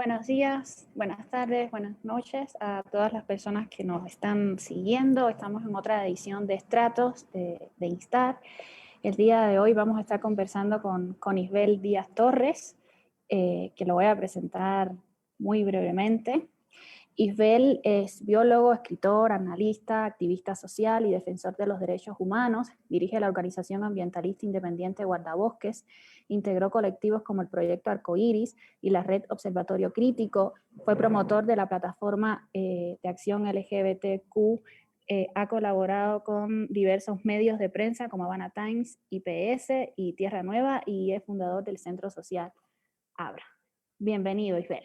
Buenos días, buenas tardes, buenas noches a todas las personas que nos están siguiendo. Estamos en otra edición de Estratos de Instar. El día de hoy vamos a estar conversando con Isbel Díaz Torres, que lo voy a presentar muy brevemente. Isbel es biólogo, escritor, analista, activista social y defensor de los derechos humanos. Dirige la organización ambientalista independiente Guardabosques. Integró colectivos como el Proyecto Arcoíris y la Red Observatorio Crítico. Fue promotor de la plataforma de acción LGBTQ. Ha colaborado con diversos medios de prensa como Habana Times, IPS y Tierra Nueva, y es fundador del Centro Social Abra. Bienvenido, Isbel.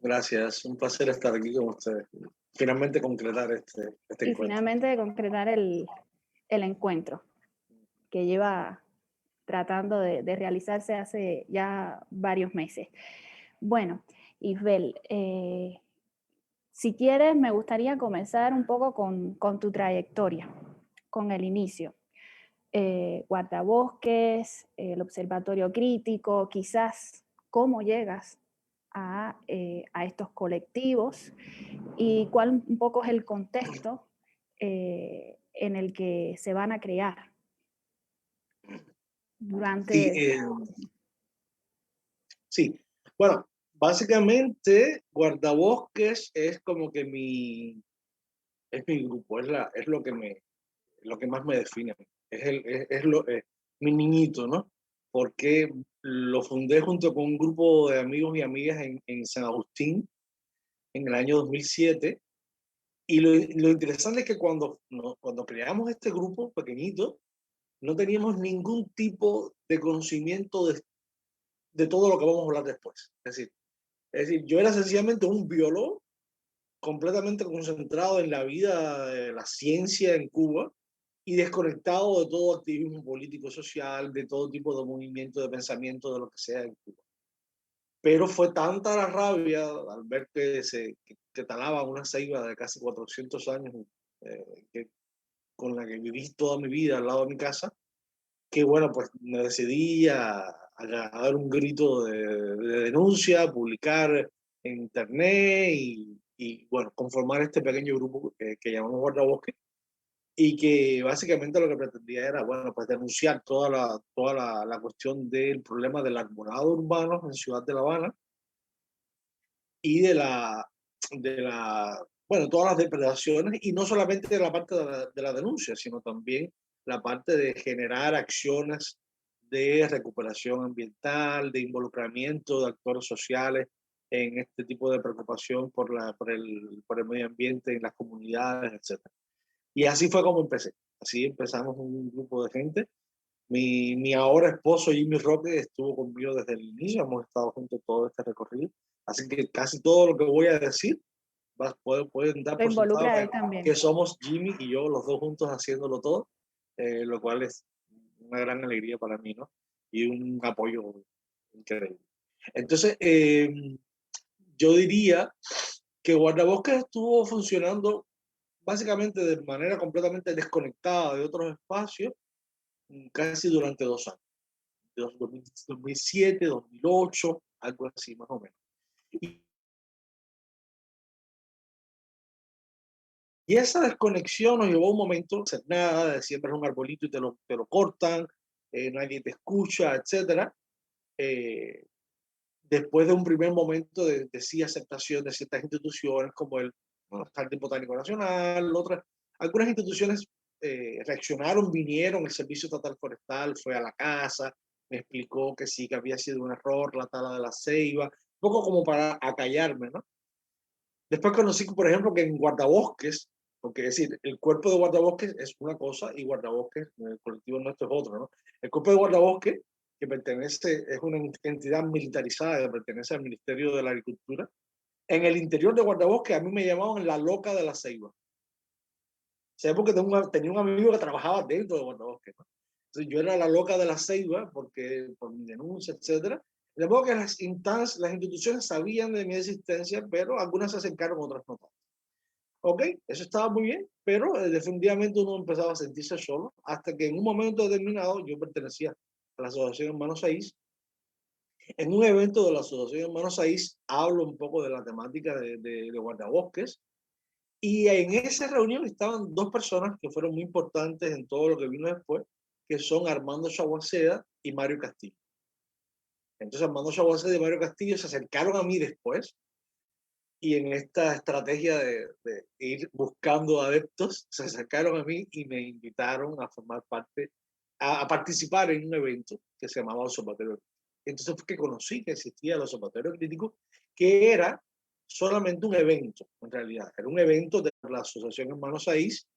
Gracias, un placer estar aquí con ustedes. Finalmente concretar este y encuentro. Finalmente concretar el encuentro que lleva tratando de realizarse hace ya varios meses. Bueno, Isbel, si quieres me gustaría comenzar un poco con tu trayectoria, con el inicio. Guardabosques, el Observatorio Crítico, quizás cómo llegas a estos colectivos y cuál un poco es el contexto en el que se van a crear Sí, durante... sí, bueno, básicamente Guardabosques es como que es mi grupo, es lo que más me define, es mi niñito, ¿no? Porque lo fundé junto con un grupo de amigos y amigas en San Agustín en el año 2007. Y lo interesante es que cuando creamos este grupo pequeñito, no teníamos ningún tipo de conocimiento de todo lo que vamos a hablar después. Es decir, yo era sencillamente un biólogo completamente concentrado en la vida de la ciencia en Cuba y desconectado de todo activismo político social, de todo tipo de movimiento, de pensamiento, de lo que sea en Cuba. Pero fue tanta la rabia al ver que talaba una ceiba de casi 400 años, con la que viví toda mi vida al lado de mi casa, que bueno, pues me decidí a dar un grito de denuncia, publicar en internet bueno, conformar este pequeño grupo que llamamos Guardabosques, y que básicamente lo que pretendía era, bueno, pues denunciar toda la cuestión del problema del arbolado urbano en Ciudad de La Habana y bueno, todas las depredaciones, y no solamente de la parte de la denuncia, sino también la parte de generar acciones de recuperación ambiental, de involucramiento de actores sociales en este tipo de preocupación por el medio ambiente en las comunidades, etc. Y así fue como empecé. Así empezamos un grupo de gente. Mi ahora esposo Jimmy Roque estuvo conmigo desde el inicio, hemos estado juntos todo este recorrido. Así que casi todo lo que voy a decir pueden dar Lo por sentado involucra él también. que somos Jimmy y yo los dos juntos haciéndolo todo, lo cual es una gran alegría para mí, ¿no? Y un apoyo increíble. Entonces, yo diría que Guardabosques estuvo funcionando básicamente de manera completamente desconectada de otros espacios casi durante 2 años, de 2007, 2008, algo así más o menos. Y esa desconexión nos llevó a un momento, no hacer nada, siembras un arbolito y te lo cortan, nadie te escucha, etc. Después de un primer momento de sí aceptación de ciertas instituciones como el Jardín Botánico Nacional, algunas instituciones reaccionaron, vinieron, el Servicio Estatal Forestal fue a la casa, me explicó que sí, que había sido un error la tala de la ceiba, un poco como para acallarme, ¿no? Después conocí, por ejemplo, que en Guardabosques, porque es decir, el cuerpo de Guardabosques es una cosa y Guardabosques, el colectivo nuestro es otro, ¿no? El cuerpo de Guardabosques, que es una entidad militarizada que pertenece al Ministerio de la Agricultura. En el interior de Guardabosques a mí me llamaban la loca de la ceiba. O sea, porque tenía un amigo que trabajaba dentro de Guardabosques, ¿no? Entonces yo era la loca de la ceiba porque, por mi denuncia, etcétera. De modo que las instituciones sabían de mi existencia, pero algunas se acercaron, otras no. Ok, eso estaba muy bien, pero definitivamente uno empezaba a sentirse solo, hasta que en un momento determinado yo pertenecía a la Asociación Hermanos 6 En un evento de la Asociación Hermanos Saiz hablo un poco de la temática de guardabosques, y en esa reunión estaban dos personas que fueron muy importantes en todo lo que vino después, que son Armando Chaguaceda y Mario Castillo. Entonces Armando Chaguaceda y Mario Castillo se acercaron a mí después, y en esta estrategia de ir buscando adeptos, se acercaron a mí y me invitaron a formar parte, a participar en un evento que se llamaba Observatorio. Entonces fue que conocí que existía el Observatorio Crítico, que era solamente un evento, en realidad. Era un evento de la Asociación Hermanos Saiz,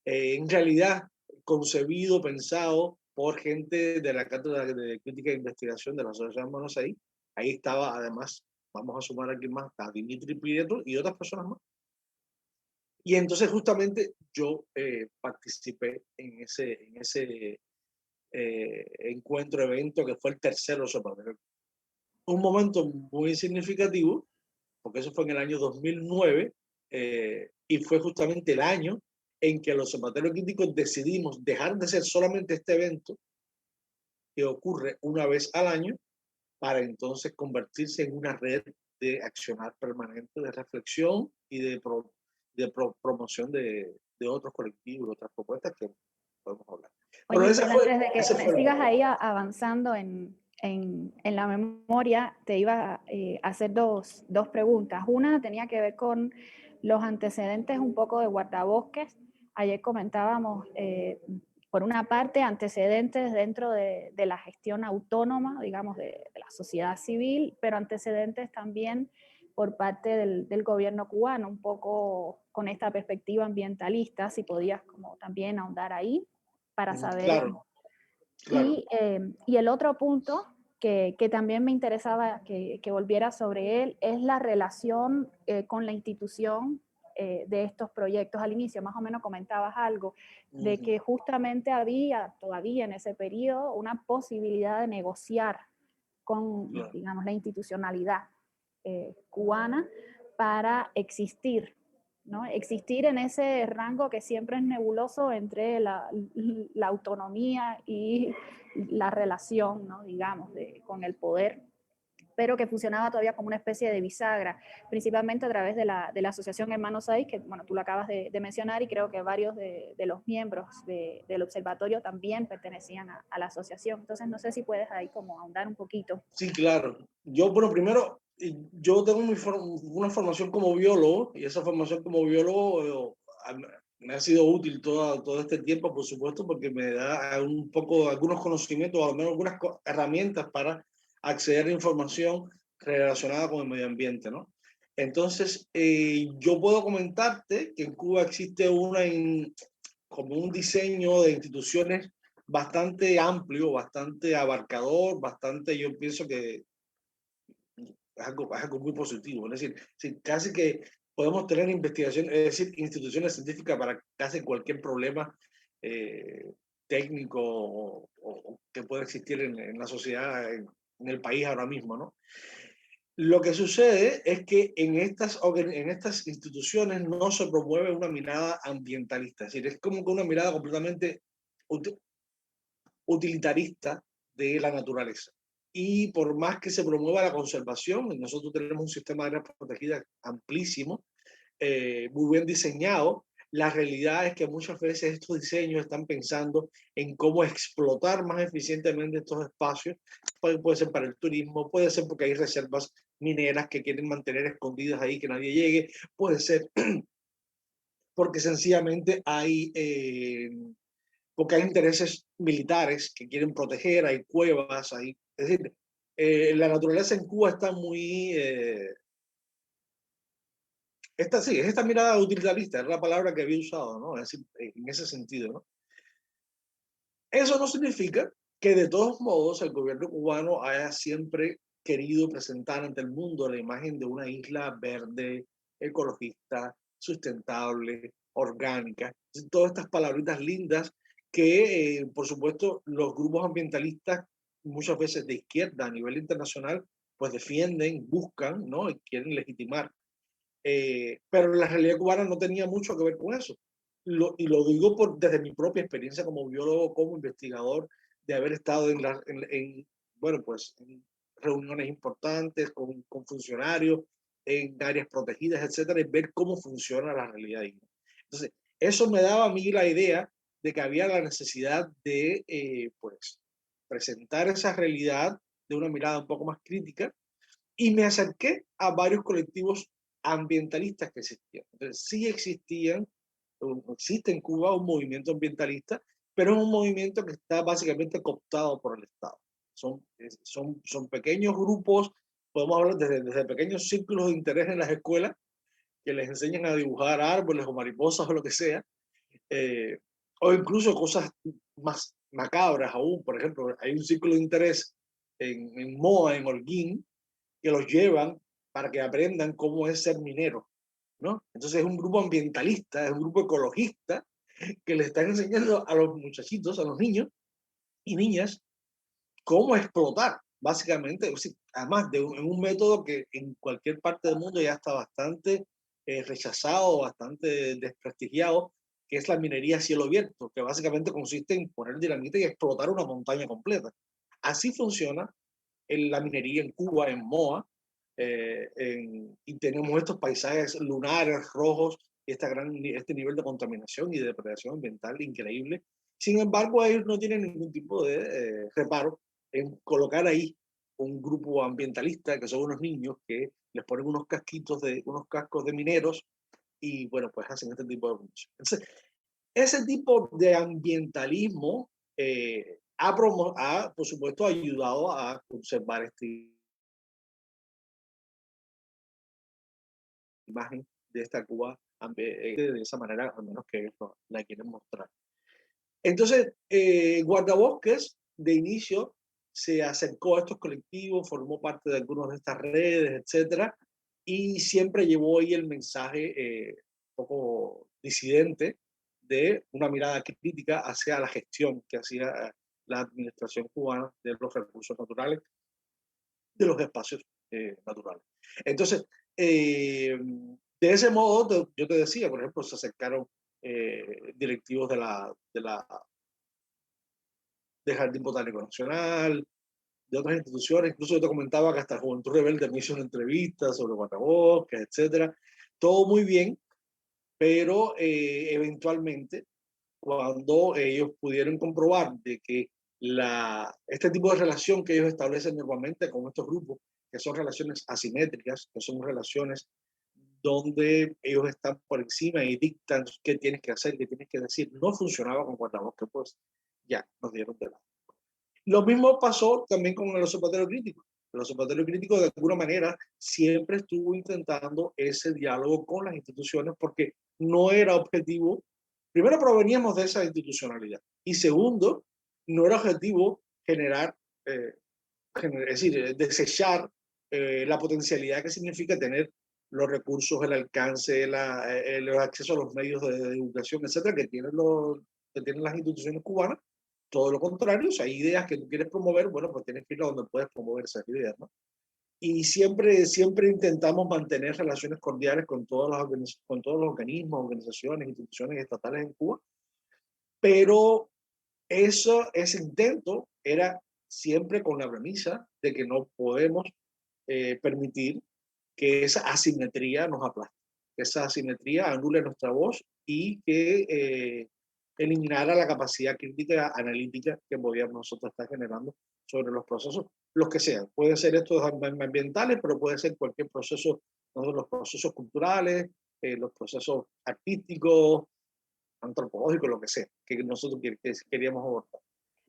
en realidad concebido, pensado por gente de la Cátedra de Crítica e Investigación de la Asociación Hermanos Saiz. Ahí estaba, además, vamos a sumar aquí más, a Dimitri Prieto y otras personas más. Y entonces justamente yo participé en ese encuentro, evento, que fue el tercero Observatorio. Un momento muy significativo, porque eso fue en el año 2009, y fue justamente el año en que los observatorios críticos decidimos dejar de ser solamente este evento que ocurre una vez al año, para entonces convertirse en una red de accionar permanente, de reflexión y promoción de otros colectivos, de otras propuestas que podemos hablar. Pero Oye, ese Miguel, fue, antes de que ese me fue el sigas momento. ahí avanzando en la memoria, te iba a hacer dos preguntas. Una tenía que ver con los antecedentes un poco de guardabosques. Ayer comentábamos, por una parte, antecedentes dentro de la gestión autónoma, digamos, de la sociedad civil, pero antecedentes también por parte del gobierno cubano, un poco con esta perspectiva ambientalista, si podías como también ahondar ahí para saber. Claro, claro. Y el otro punto que también me interesaba que volviera sobre él es la relación con la institución de estos proyectos. Al inicio más o menos comentabas algo de que justamente había todavía en ese periodo una posibilidad de negociar con, Claro. digamos, la institucionalidad cubana para existir, ¿no? Existir en ese rango que siempre es nebuloso entre la autonomía y la relación, ¿no? Digamos, con el poder, pero que funcionaba todavía como una especie de bisagra, principalmente a través de la Asociación Hermanos Saiz, que bueno, tú lo acabas de mencionar, y creo que varios de los miembros del observatorio también pertenecían a la asociación. Entonces, no sé si puedes ahí como ahondar un poquito. Sí, claro. Yo, bueno, primero, yo tengo una formación como biólogo, y esa formación como biólogo me ha sido útil todo este tiempo, por supuesto, porque me da un poco, algunos conocimientos, o al menos algunas herramientas para acceder a información relacionada con el medio ambiente, ¿no? Entonces, yo puedo comentarte que en Cuba existe como un diseño de instituciones bastante amplio, bastante abarcador, bastante, yo pienso que es algo muy positivo. Es decir, sí, casi que podemos tener investigación, es decir, instituciones científicas para casi cualquier problema eh, técnico o que pueda existir en la sociedad, en el país ahora mismo, ¿no? Lo que sucede es que en estas instituciones no se promueve una mirada ambientalista, es decir, es como que una mirada completamente utilitarista de la naturaleza. Y por más que se promueva la conservación, nosotros tenemos un sistema de áreas protegidas amplísimo, muy bien diseñado. La realidad es que muchas veces estos diseños están pensando en cómo explotar más eficientemente estos espacios. Puede ser para el turismo, puede ser porque hay reservas mineras que quieren mantener escondidas ahí, que nadie llegue, puede ser porque sencillamente porque hay intereses militares que quieren proteger, hay cuevas, es decir, la naturaleza en Cuba está muy, sí, es esta mirada utilitarista, es la palabra que había usado, ¿no? Es decir, en ese sentido, ¿no? Eso no significa que de todos modos el gobierno cubano haya siempre querido presentar ante el mundo la imagen de una isla verde, ecologista, sustentable, orgánica, todas estas palabritas lindas que, por supuesto, los grupos ambientalistas, muchas veces de izquierda a nivel internacional, pues defienden, buscan, ¿no? Y quieren legitimar. Pero la realidad cubana no tenía mucho que ver con eso. Y lo digo desde mi propia experiencia como biólogo, como investigador, de haber estado bueno, pues reuniones importantes con funcionarios en áreas protegidas, etcétera, y ver cómo funciona la realidad indígena. Entonces, eso me daba a mí la idea de que había la necesidad de pues, presentar esa realidad de una mirada un poco más crítica, y me acerqué a varios colectivos ambientalistas que existían. Entonces, sí existe en Cuba un movimiento ambientalista, pero es un movimiento que está básicamente cooptado por el Estado. Son pequeños grupos, podemos hablar desde pequeños círculos de interés en las escuelas, que les enseñan a dibujar árboles o mariposas o lo que sea, eh, o incluso cosas más macabras aún. Por ejemplo, hay un círculo de interés en Moa, en Holguín, que los llevan para que aprendan cómo es ser minero, ¿no? Entonces es un grupo ambientalista, es un grupo ecologista que le están enseñando a los muchachitos, a los niños y niñas, cómo explotar, básicamente, además en un método que en cualquier parte del mundo ya está bastante rechazado, bastante desprestigiado, que es la minería a cielo abierto, que básicamente consiste en poner dinamita y explotar una montaña completa. Así funciona la minería en Cuba, en Moa, y tenemos estos paisajes lunares, rojos, y este nivel de contaminación y de depredación ambiental increíble. Sin embargo, ellos no tienen ningún tipo de reparo en colocar ahí un grupo ambientalista, que son unos niños que les ponen unos cascos de mineros, y bueno, pues hacen este tipo de cosas. Entonces, ese tipo de ambientalismo por supuesto, ayudado a conservar esta imagen de esta Cuba de esa manera, al menos que ellos la quieren mostrar. Entonces, Guardabosques, de inicio, se acercó a estos colectivos, formó parte de algunas de estas redes, etcétera, y siempre llevó ahí el mensaje un poco disidente de una mirada crítica hacia la gestión que hacía la administración cubana de los recursos naturales, de los espacios naturales. Entonces, de ese modo, yo te decía, por ejemplo, se acercaron directivos de Jardín Botánico Nacional, de otras instituciones. Incluso yo te comentaba que hasta Juventud Rebelde me hizo una entrevista sobre Guardabosques, etcétera. Todo muy bien, pero eventualmente, cuando ellos pudieron comprobar de que este tipo de relación que ellos establecen normalmente con estos grupos, que son relaciones asimétricas, que son relaciones donde ellos están por encima y dictan qué tienes que hacer, qué tienes que decir, no funcionaba con Guardabosques, pues ya nos dieron de lado. Lo mismo pasó también con el Observatorio Crítico. El Observatorio Crítico, de alguna manera, siempre estuvo intentando ese diálogo con las instituciones, porque no era objetivo. Primero, proveníamos de esa institucionalidad. Y segundo, no era objetivo eh, es decir, desechar la potencialidad que significa tener los recursos, el alcance, el acceso a los medios de divulgación, etcétera, que tienen las instituciones cubanas. Todo lo contrario, si hay ideas que tú quieres promover, bueno, pues tienes que ir a donde puedes promover esas ideas, ¿no? Y siempre intentamos mantener relaciones cordiales con todos los organismos, organizaciones, instituciones estatales en Cuba, pero ese intento era siempre con la premisa de que no podemos permitir que esa asimetría nos aplaste, que esa asimetría anule nuestra voz y que eliminara la capacidad crítica analítica que podíamos nosotros estar generando sobre los procesos, los que sean. Puede ser estos ambientales, pero puede ser cualquier proceso, ¿no? Los procesos culturales, los procesos artísticos, antropológicos, lo que sea, que nosotros queríamos abordar.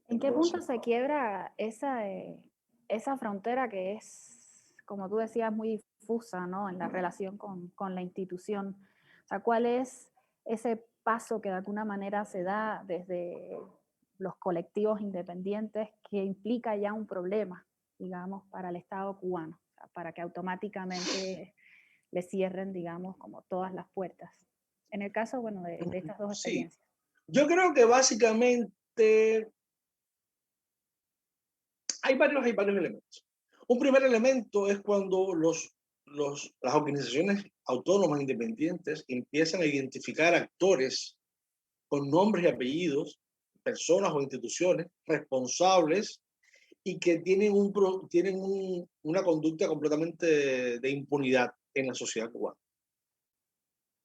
¿En qué punto Entonces, se quiebra esa frontera que es, como tú decías, muy difusa, ¿no? En la relación con la institución? O sea, ¿cuál es ese paso que de alguna manera se da desde los colectivos independientes que implica ya un problema, digamos, para el Estado cubano? O sea, para que automáticamente le cierren, digamos, como todas las puertas. En el caso, bueno, de estas dos sí, experiencias. yo creo que básicamente hay varios elementos. Un primer elemento es cuando las organizaciones autónomas independientes empiezan a identificar actores con nombres y apellidos, personas o instituciones responsables y que tienen, una conducta completamente de impunidad en la sociedad cubana.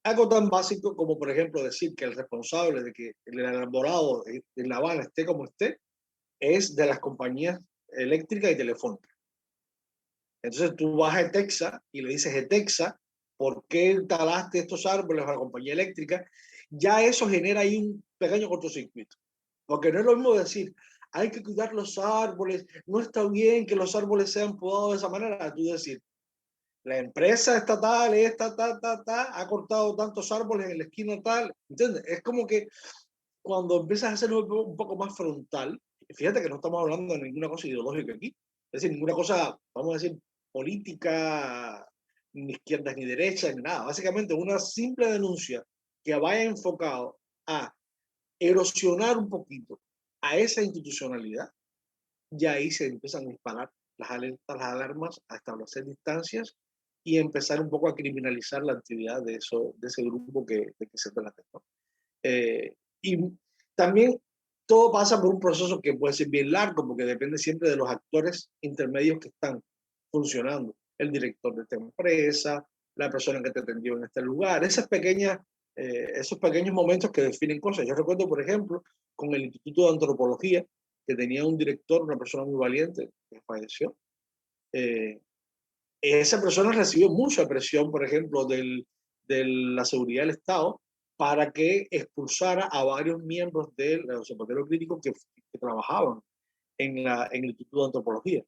Algo tan básico como, por ejemplo, decir que el responsable de que el elaborado en La Habana esté como esté es de las compañías eléctricas y telefónicas. Entonces tú vas a ETEXA y le dices, ETEXA, ¿por qué talaste estos árboles a la compañía eléctrica? Ya eso genera ahí un pequeño cortocircuito. Porque no es lo mismo decir, hay que cuidar los árboles, no está bien que los árboles sean podados de esa manera. Tú decir, la empresa estatal, ha cortado tantos árboles en la esquina tal. ¿Entiendes? Es como que cuando empiezas a hacerlo un poco más frontal, fíjate que no estamos hablando de ninguna cosa ideológica aquí, es decir, ninguna cosa, vamos a decir, política, ni izquierdas ni derechas, ni nada. Básicamente una simple denuncia que vaya enfocado a erosionar un poquito a esa institucionalidad, ya ahí se empiezan a disparar las alertas, las alarmas, a establecer distancias y empezar un poco a criminalizar la actividad de ese grupo de que se trata, ¿no? Y también todo pasa por un proceso que puede ser bien largo, porque depende siempre de los actores intermedios que están funcionando. El director de esta empresa, la persona que te atendió en este lugar, esos pequeños momentos que definen cosas. Yo recuerdo, por ejemplo, con el Instituto de Antropología, que tenía un director, una persona muy valiente, que falleció. Eh, Esa persona recibió mucha presión, por ejemplo, de la seguridad del Estado para que expulsara a varios miembros del Observatorio Crítico que trabajaban en el Instituto de Antropología.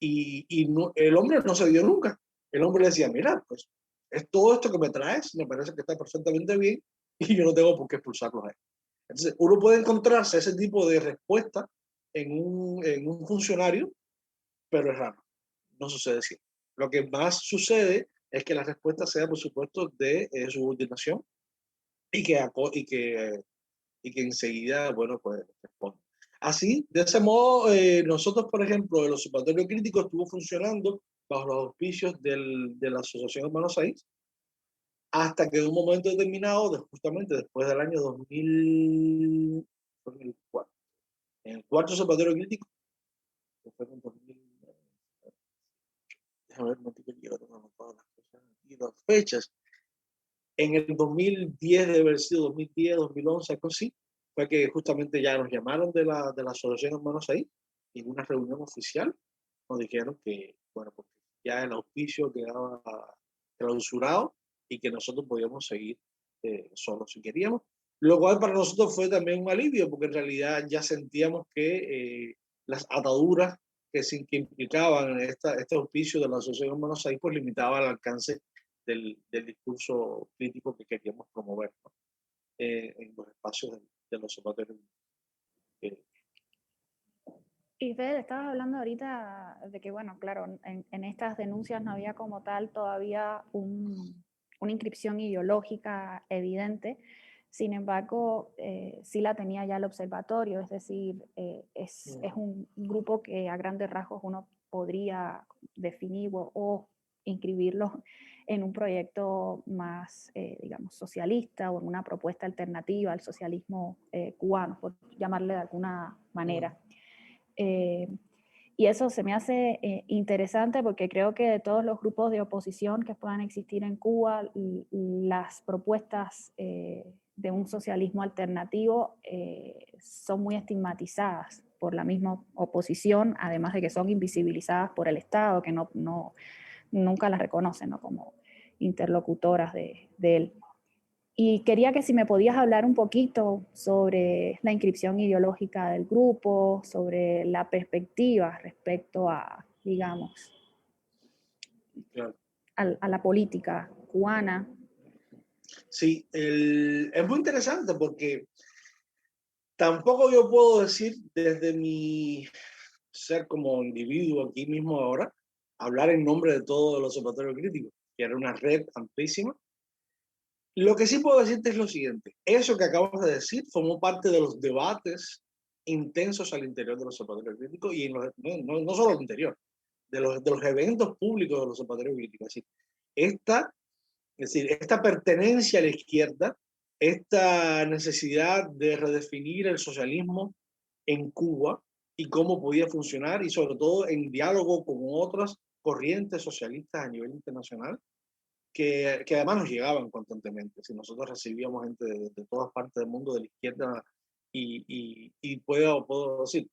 Y no, el hombre no se dio nunca. El hombre le decía, mira, pues es todo esto que me traes, me parece que está perfectamente bien y yo no tengo por qué expulsarlos a él. Entonces, uno puede encontrarse ese tipo de respuesta en un funcionario, pero es raro, no sucede siempre. Lo que más sucede es que la respuesta sea, por supuesto, de subordinación y que enseguida, bueno, pues responde. Así, de ese modo, nosotros, por ejemplo, el Observatorio Crítico estuvo funcionando bajo los auspicios de la Asociación Hermanos Saiz, hasta que en un momento determinado, justamente después del año 2004, en el cuarto Observatorio Crítico, que fue en 2000, déjame ver, no te quiero anotar las cosas y las fechas. En el 2010, debe haber sido 2010, 2011, algo así, fue que justamente ya nos llamaron de la Asociación Hermanos ahí, y en una reunión oficial nos dijeron que, bueno, porque ya el auspicio quedaba clausurado y que nosotros podíamos seguir solos si queríamos. Lo cual para nosotros fue también un alivio, porque en realidad ya sentíamos que las ataduras que implicaban este auspicio de la Asociación Hermanos ahí, pues limitaba el alcance del discurso crítico que queríamos promover, ¿no? En los espacios de los observatorios. Y Fede, estabas hablando ahorita de que, bueno, claro, en estas denuncias no había como tal todavía una inscripción ideológica evidente. Sin embargo, sí la tenía ya el observatorio, es decir, es un grupo que a grandes rasgos uno podría definir o inscribirlo en un proyecto más, digamos, socialista o en una propuesta alternativa al socialismo cubano, por llamarle de alguna manera. Y eso se me hace interesante porque creo que de todos los grupos de oposición que puedan existir en Cuba, las propuestas de un socialismo alternativo son muy estigmatizadas por la misma oposición, además de que son invisibilizadas por el Estado, que nunca las reconocen, ¿no?, como interlocutoras de él. Y quería que si me podías hablar un poquito sobre la inscripción ideológica del grupo, sobre la perspectiva respecto a, digamos, Claro. a la política cubana. Sí, es muy interesante porque tampoco yo puedo decir desde mi ser como individuo aquí mismo ahora, hablar en nombre de todos los observatorios críticos, que era una red amplísima. Lo que sí puedo decirte es lo siguiente, eso que acabas de decir formó parte de los debates intensos al interior de los observatorios críticos y no solo al interior, de los eventos públicos de los observatorios críticos. Es decir, esta pertenencia a la izquierda, esta necesidad de redefinir el socialismo en Cuba y cómo podía funcionar, y sobre todo en diálogo con otras corrientes socialistas a nivel internacional, que además nos llegaban constantemente. Si nosotros recibíamos gente de todas partes del mundo, de la izquierda, y puedo decir,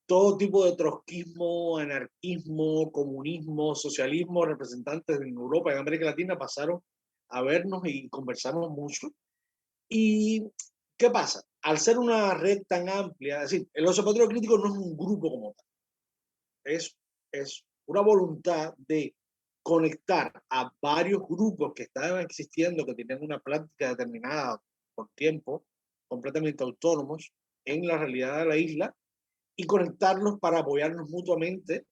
todo tipo de trotskismo, anarquismo, comunismo, socialismo, representantes en Europa y en América Latina pasaron a vernos y conversamos mucho. ¿Y qué pasa? Al ser una red tan amplia, es decir, el Observatorio Crítico no es un grupo como tal, es una voluntad de conectar a varios grupos que estaban existiendo, que tenían una práctica determinada por tiempo, completamente autónomos en la realidad de la isla, y conectarlos para apoyarnos mutuamente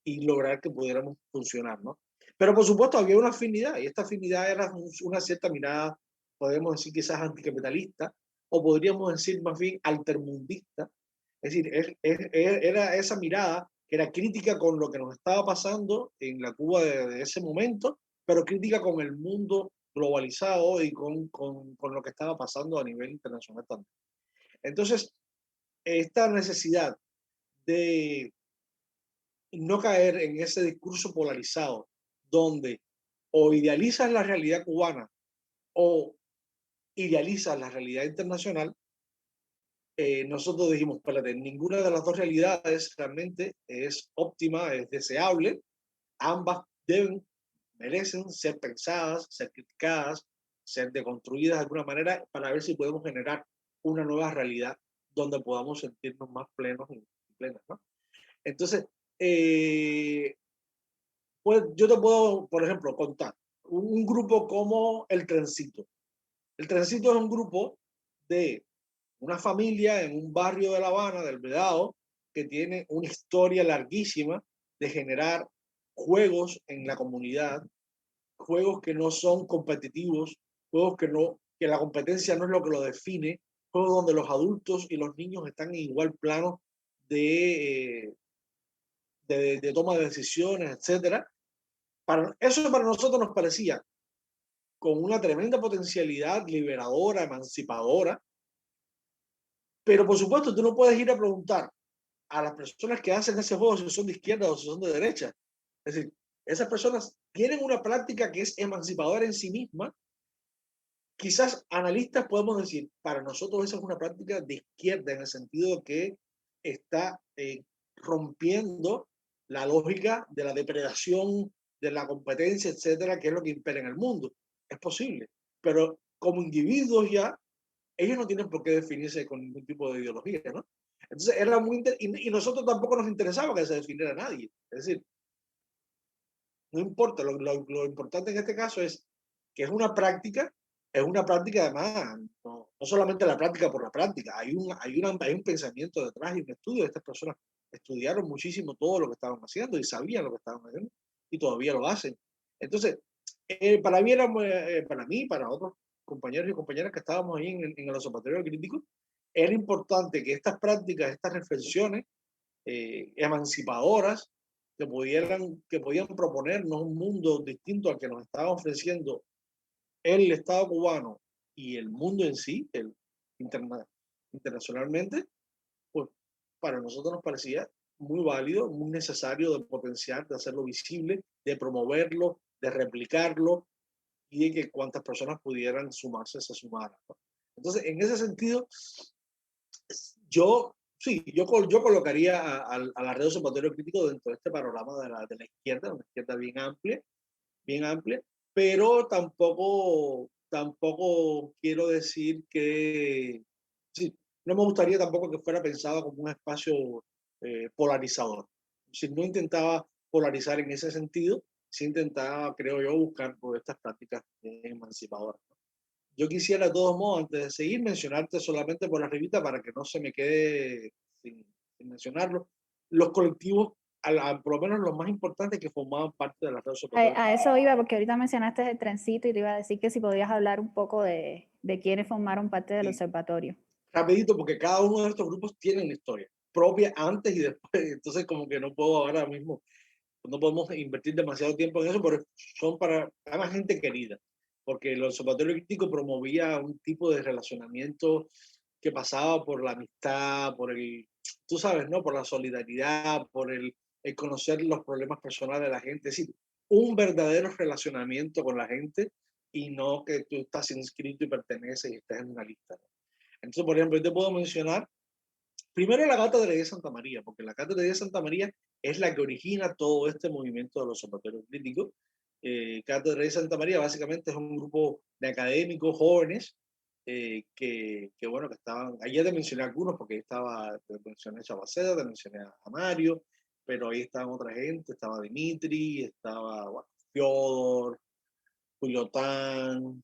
y lograr que pudiéramos funcionar, ¿no? Pero por supuesto había una afinidad, y esta afinidad era una cierta mirada, podemos decir quizás anticapitalista, o podríamos decir más bien altermundista. Es decir, era esa mirada que era crítica con lo que nos estaba pasando en la Cuba de ese momento, pero crítica con el mundo globalizado y con lo que estaba pasando a nivel internacional también. Entonces, esta necesidad de no caer en ese discurso polarizado donde o idealizas la realidad cubana o idealizas la realidad internacional, nosotros dijimos, espérate, ninguna de las dos realidades realmente es óptima, es deseable. Ambas merecen ser pensadas, ser criticadas, ser deconstruidas de alguna manera para ver si podemos generar una nueva realidad donde podamos sentirnos más plenos y plenas, ¿no? Entonces, eh, pues yo te puedo, por ejemplo, contar un grupo como el Trencito. El Trencito es un grupo de una familia en un barrio de La Habana, del Vedado, que tiene una historia larguísima de generar juegos en la comunidad, juegos que no son competitivos, juegos que la competencia no es lo que lo define, juegos donde los adultos y los niños están en igual plano de, de toma de decisiones, etcétera. Eso para nosotros nos parecía con una tremenda potencialidad liberadora, emancipadora, pero por supuesto tú no puedes ir a preguntar a las personas que hacen ese juego si son de izquierda o si son de derecha. Es decir, esas personas tienen una práctica que es emancipadora en sí misma. Quizás analistas podemos decir, para nosotros esa es una práctica de izquierda en el sentido de que está rompiendo la lógica de la depredación, de la competencia, etcétera, que es lo que impera en el mundo. Es posible, pero como individuos ya, ellos no tienen por qué definirse con ningún tipo de ideología, ¿no? Entonces era y nosotros tampoco nos interesaba que se definiera nadie. Es decir, no importa, lo importante en este caso es que es una práctica además, no solamente la práctica por la práctica, hay un pensamiento detrás y un estudio. Estas personas estudiaron muchísimo todo lo que estaban haciendo y sabían lo que estaban haciendo y todavía lo hacen. Entonces, para mí, para mí, para otros compañeros y compañeras que estábamos ahí en el Observatorio Crítico, era importante que estas prácticas, estas reflexiones emancipadoras, que podían proponernos un mundo distinto al que nos estaba ofreciendo el Estado cubano y el mundo en sí, interna, internacionalmente, pues para nosotros nos parecía muy válido, muy necesario de potenciar, de hacerlo visible, de promoverlo, de replicarlo y de que cuantas personas pudieran sumarse, se sumaran, ¿no? Entonces, en ese sentido, yo, sí, yo colocaría a la red observatorio crítico dentro de este panorama de la izquierda, una izquierda bien amplia, pero tampoco quiero decir que, sí, no me gustaría tampoco que fuera pensado como un espacio polarizador. Si no intentaba polarizar en ese sentido, sí intentaba, creo yo, buscar por estas prácticas emancipadoras. Yo quisiera, de todos modos, antes de seguir, mencionarte solamente por arribita para que no se me quede sin mencionarlo, los colectivos, por lo menos los más importantes que formaban parte de la red social. A eso iba, porque ahorita mencionaste el Trencito y te iba a decir que si podías hablar un poco de quiénes formaron parte del Y observatorio. rapidito, porque cada uno de estos grupos tiene una historia propia antes y después, entonces como que no puedo ahora mismo, no podemos invertir demasiado tiempo en eso, pero son para más gente querida, porque el Observatorio Crítico promovía un tipo de relacionamiento que pasaba por la amistad, por el, tú sabes, ¿no? Por la solidaridad, por el conocer los problemas personales de la gente, es decir, un verdadero relacionamiento con la gente y no que tú estás inscrito y perteneces y estás en una lista, ¿no? Entonces, por ejemplo, yo te puedo mencionar primero la Cátedra de Santa María, porque la Cátedra de Santa María es la que origina todo este movimiento de los observatorios críticos. Cátedra de Santa María básicamente es un grupo de académicos jóvenes bueno, que estaban, ayer te mencioné algunos porque estaba, te mencioné a Chabaceda, te mencioné a Mario, pero ahí estaban otra gente, estaba Dimitri, estaba bueno, Fyodor, Juliotán,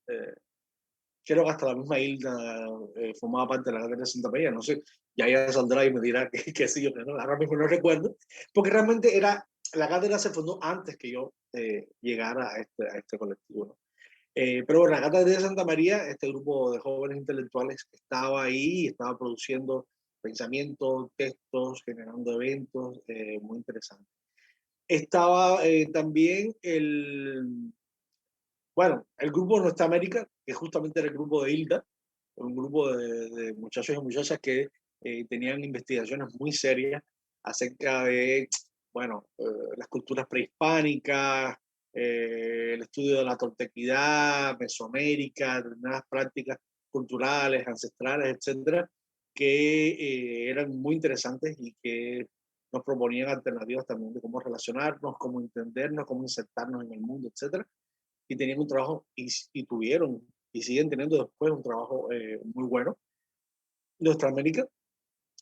eh, creo que hasta la misma Hilda formaba parte de la Cátedra de Santa María, no sé, ya ella saldrá y me dirá que sí o que no, ahora mismo no recuerdo, porque realmente era, la cátedra se fundó antes que yo llegara a este colectivo, ¿no? Pero bueno, la Cátedra de Santa María, este grupo de jóvenes intelectuales estaba ahí, estaba produciendo pensamientos, textos, generando eventos muy interesantes. Estaba también bueno, el grupo de Nuestra América, que justamente era el grupo de Hilda, un grupo de muchachos y muchachas que tenían investigaciones muy serias acerca de, bueno, las culturas prehispánicas, el estudio de la toltequidad, Mesoamérica, determinadas prácticas culturales, ancestrales, etcétera, que eran muy interesantes y que nos proponían alternativas también de cómo relacionarnos, cómo entendernos, cómo insertarnos en el mundo, etcétera, y tenían un trabajo y tuvieron y siguen teniendo después un trabajo muy bueno. Nuestra América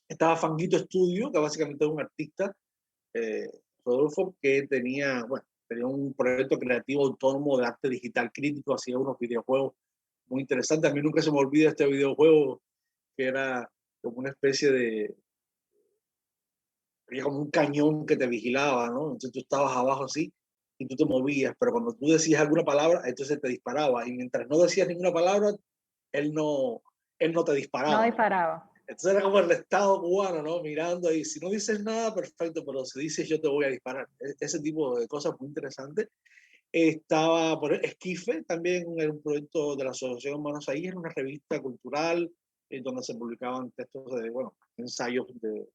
estaba Fanguito Estudio, que básicamente es un artista, eh, Rodolfo, que tenía, bueno, tenía un proyecto creativo autónomo de arte digital crítico, hacía unos videojuegos muy interesantes. A mí nunca se me olvida este videojuego que era como una especie de, había como un cañón que te vigilaba, ¿no? Entonces tú estabas abajo así y tú te movías, pero cuando tú decías alguna palabra, entonces te disparaba. Y mientras no decías ninguna palabra, él no, él no te No disparaba, ¿no? disparaba. Entonces era como el Estado cubano, ¿no? Mirando ahí, si no dices nada, perfecto, pero si dices yo te voy a disparar. Ese tipo de cosas muy interesantes. Estaba por Esquife, también era un proyecto de la Asociación Manos Ahí, era una revista cultural donde se publicaban textos de, bueno, ensayos de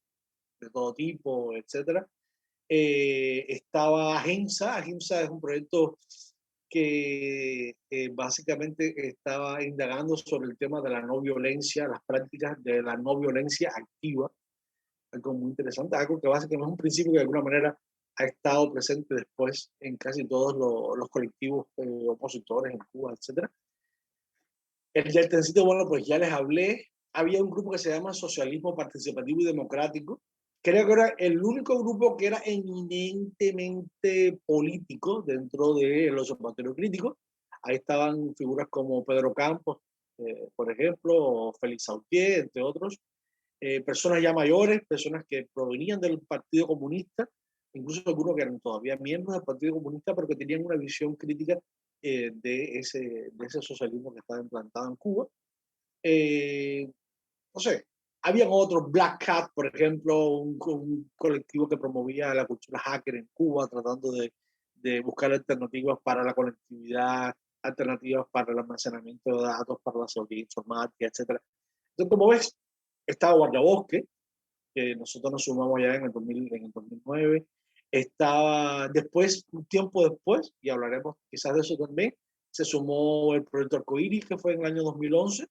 todo tipo, etcétera. Estaba Agenza. Agenza es un proyecto que básicamente estaba indagando sobre el tema de la no violencia, las prácticas de la no violencia activa, algo muy interesante, algo que básicamente es un principio que de alguna manera ha estado presente después en casi todos los colectivos opositores en Cuba, etcétera. El del Tencito, bueno, pues ya les hablé. Había un grupo que se llama Socialismo Participativo y Democrático. Creo que era el único grupo que era eminentemente político dentro de los observatorios críticos. Ahí estaban figuras como Pedro Campos, por ejemplo, o Félix Sautier, entre otros. Personas ya mayores, personas que provenían del Partido Comunista, incluso algunos que eran todavía miembros del Partido Comunista, pero que tenían una visión crítica de ese socialismo que estaba implantado en Cuba. Eh, no sé, habían otros, Black Hat, por ejemplo, un colectivo que promovía la cultura hacker en Cuba, tratando de buscar alternativas para la conectividad, alternativas para el almacenamiento de datos, para la seguridad informática, etcétera. Entonces, como ves, estaba Guardabosque, que nosotros nos sumamos ya en el 2000, en el 2009. Estaba después, un tiempo después, y hablaremos quizás de eso también, se sumó el proyecto Arcoiris, que fue en el año 2011,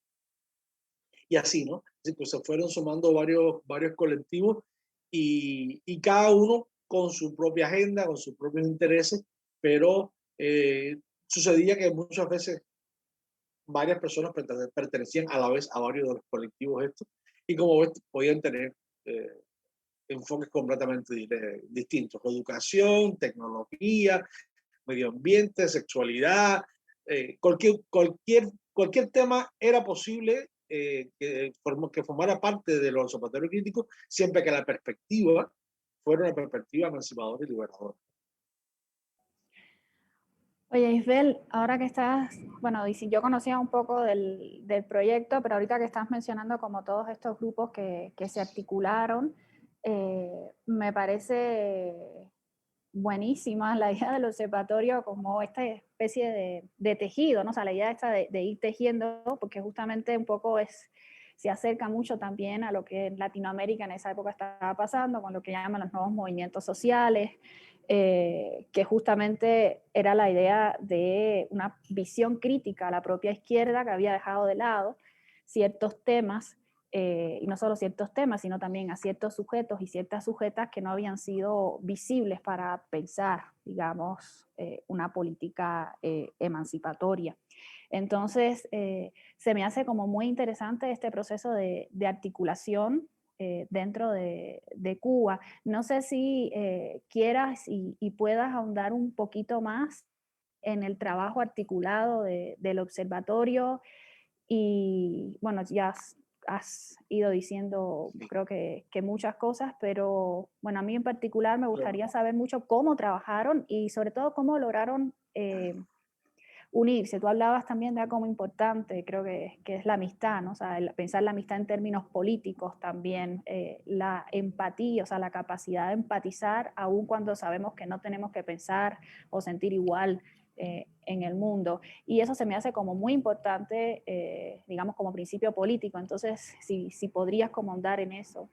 y así, ¿no? Así que se fueron sumando varios colectivos y cada uno con su propia agenda, con sus propios intereses, pero sucedía que muchas veces varias personas pertenecían a la vez a varios de los colectivos estos y como ves podían tener eh, enfoques completamente distintos. Educación, tecnología, medio ambiente, sexualidad, cualquier tema era posible que formara parte de los observatorios críticos, siempre que la perspectiva fuera una perspectiva emancipadora y liberadora. Oye, Isabel, ahora que estás, bueno, yo conocía un poco del proyecto, pero ahorita que estás mencionando como todos estos grupos que se articularon, me parece buenísima la idea del observatorio como esta especie de tejido, ¿no? O sea, la idea esta de ir tejiendo, porque justamente un poco es, se acerca mucho también a lo que en Latinoamérica en esa época estaba pasando, con lo que llaman los nuevos movimientos sociales, que justamente era la idea de una visión crítica a la propia izquierda que había dejado de lado ciertos temas, y no solo ciertos temas, sino también a ciertos sujetos y ciertas sujetas que no habían sido visibles para pensar, digamos, una política emancipatoria. Entonces, se me hace como muy interesante este proceso de articulación dentro de Cuba. No sé si quieras y puedas ahondar un poquito más en el trabajo articulado del observatorio y bueno, ya has ido diciendo creo que muchas cosas, pero bueno, a mí en particular me gustaría saber mucho cómo trabajaron y sobre todo cómo lograron unirse. Tú hablabas también de algo muy importante, creo que es la amistad, ¿no? O sea, pensar la amistad en términos políticos también, la empatía, o sea, la capacidad de empatizar, aun cuando sabemos que no tenemos que pensar o sentir igual en el mundo. Y eso se me hace como muy importante, digamos, como principio político. Entonces, si podrías como andar en eso.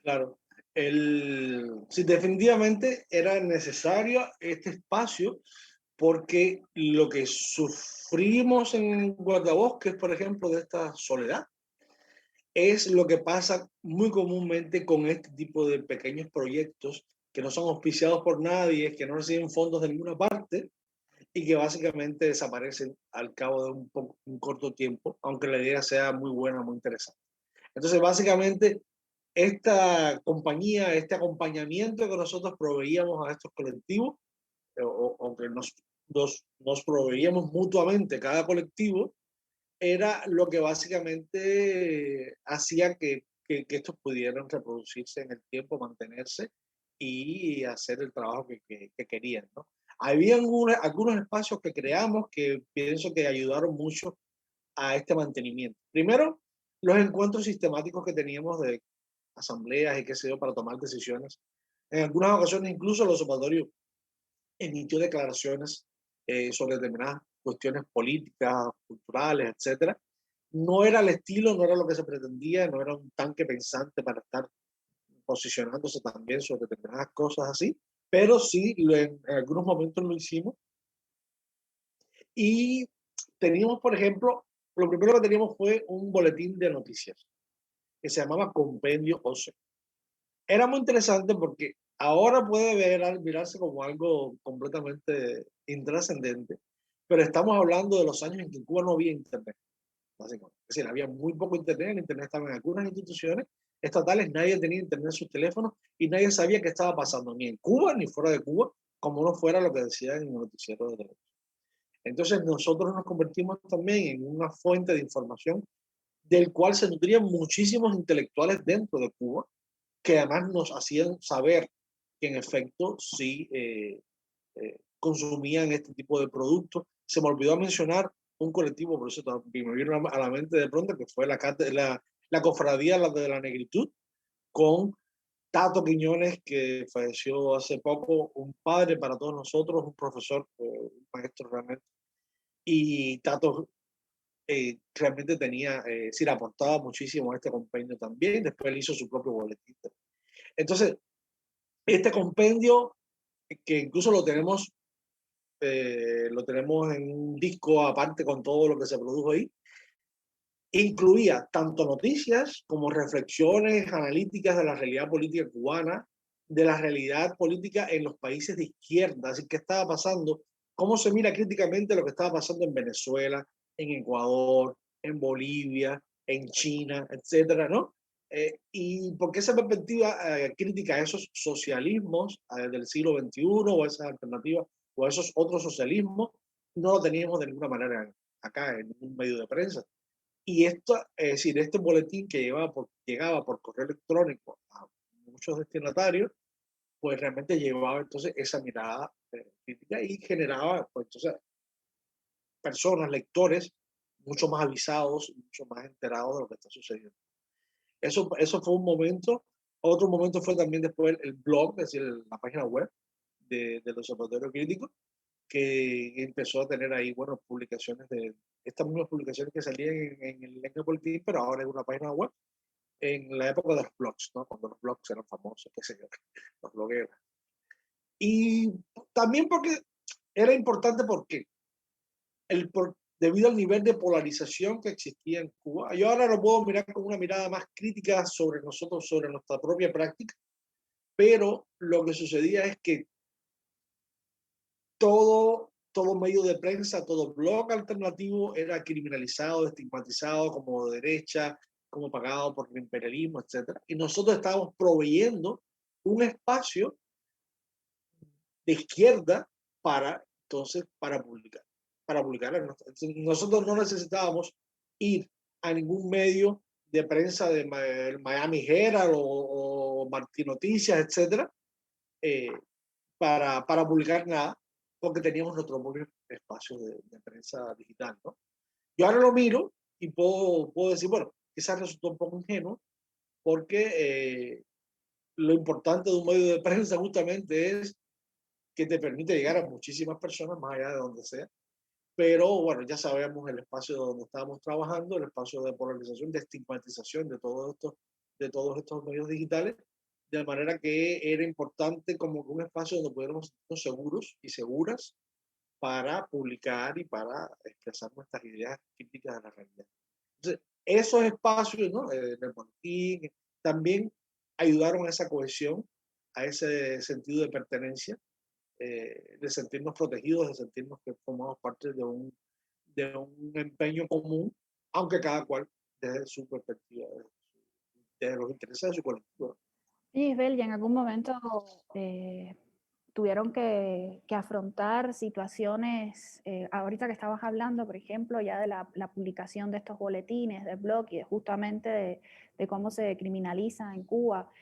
Claro. Sí, definitivamente era necesario este espacio porque lo que sufrimos en Guardabosques, por ejemplo, de esta soledad, es lo que pasa muy comúnmente con este tipo de pequeños proyectos que no son auspiciados por nadie, que no reciben fondos de ninguna parte y que básicamente desaparecen al cabo de un corto tiempo, aunque la idea sea muy buena, muy interesante. Entonces, básicamente, esta compañía, este acompañamiento que nosotros proveíamos a estos colectivos, o que nos proveíamos mutuamente cada colectivo, era lo que básicamente hacía que estos pudieran reproducirse en el tiempo, mantenerse y hacer el trabajo que querían, ¿no? Había algunos espacios que creamos que pienso que ayudaron mucho a este mantenimiento. Primero, los encuentros sistemáticos que teníamos de asambleas y qué sé yo para tomar decisiones. En algunas ocasiones incluso el observatorio emitió declaraciones sobre determinadas cuestiones políticas, culturales, etcétera. No era el estilo, no era lo que se pretendía, no era un tanque pensante para estar posicionándose también sobre determinadas cosas así, pero sí en algunos momentos lo hicimos. Y teníamos, por ejemplo, lo primero que teníamos fue un boletín de noticias que se llamaba Compendio OCE. Era muy interesante porque ahora puede mirarse como algo completamente intrascendente, pero estamos hablando de los años en que en Cuba no había internet, básicamente. Es decir, había muy poco internet, el internet estaba en algunas instituciones estatales, nadie tenía internet en sus teléfonos y nadie sabía qué estaba pasando, ni en Cuba ni fuera de Cuba, como no fuera lo que decían en el noticiero de televisión. Entonces nosotros nos convertimos también en una fuente de información del cual se nutrían muchísimos intelectuales dentro de Cuba, que además nos hacían saber que en efecto sí consumían este tipo de productos. Se me olvidó mencionar un colectivo, por eso me vino a la mente de pronto, que fue la cofradía de la negritud, con Tato Quiñones, que falleció hace poco, un padre para todos nosotros, un profesor, un maestro realmente. Y Tato realmente tenía, sí, le aportaba muchísimo a este compendio también. Después él hizo su propio boletín. Entonces, este compendio, que incluso lo tenemos en un disco aparte con todo lo que se produjo ahí, incluía tanto noticias como reflexiones analíticas de la realidad política cubana, de la realidad política en los países de izquierda, así que estaba pasando, cómo se mira críticamente lo que estaba pasando en Venezuela, en Ecuador, en Bolivia, en China, etcétera, ¿no? Y porque esa perspectiva crítica a esos socialismos del siglo XXI o esas alternativas o a esos otros socialismos, no lo teníamos de ninguna manera acá en un medio de prensa. Y esto, es decir, este boletín que llegaba por correo electrónico a muchos destinatarios, pues realmente llevaba entonces esa mirada crítica y generaba, pues entonces, personas, lectores, mucho más avisados, mucho más enterados de lo que está sucediendo. Eso fue un momento. Otro momento fue también después el blog, es decir, la página web del Observatorio Crítico, que empezó a tener ahí, bueno, publicaciones de estas mismas publicaciones que salían en el Lenguaje Boletín, pero ahora en una página web, en la época de los blogs, ¿no? Cuando los blogs eran famosos, qué sé yo, los blogueros. Y también porque era importante porque debido al nivel de polarización que existía en Cuba, yo ahora lo puedo mirar con una mirada más crítica sobre nosotros, sobre nuestra propia práctica, pero lo que sucedía es que todo medio de prensa, todo blog alternativo era criminalizado, estigmatizado como de derecha, como pagado por el imperialismo, etc. Y nosotros estábamos proveyendo un espacio de izquierda para publicar. Para publicar. Nosotros no necesitábamos ir a ningún medio de prensa de Miami Herald o Martín Noticias, etc., para publicar nada, porque teníamos nuestro propio espacio de prensa digital, ¿no? Yo ahora lo miro y puedo decir, bueno, quizás resultó un poco ingenuo, porque lo importante de un medio de prensa justamente es que te permite llegar a muchísimas personas más allá de donde sea. Pero bueno, ya sabemos el espacio donde estábamos trabajando, el espacio de polarización, de estigmatización de todos estos medios digitales, de manera que era importante como un espacio donde pudiéramos estar seguros y seguras para publicar y para expresar nuestras ideas críticas de la realidad. Entonces, esos espacios, ¿no? El boletín, también ayudaron a esa cohesión, a ese sentido de pertenencia, de sentirnos protegidos, de sentirnos que formamos parte de un empeño común, aunque cada cual desde su perspectiva, desde los intereses de su colectivo. Sí, Isabel, y en algún momento tuvieron que afrontar situaciones, ahorita que estabas hablando, por ejemplo, ya de la publicación de estos boletines, de blog y justamente de cómo se criminaliza en Cuba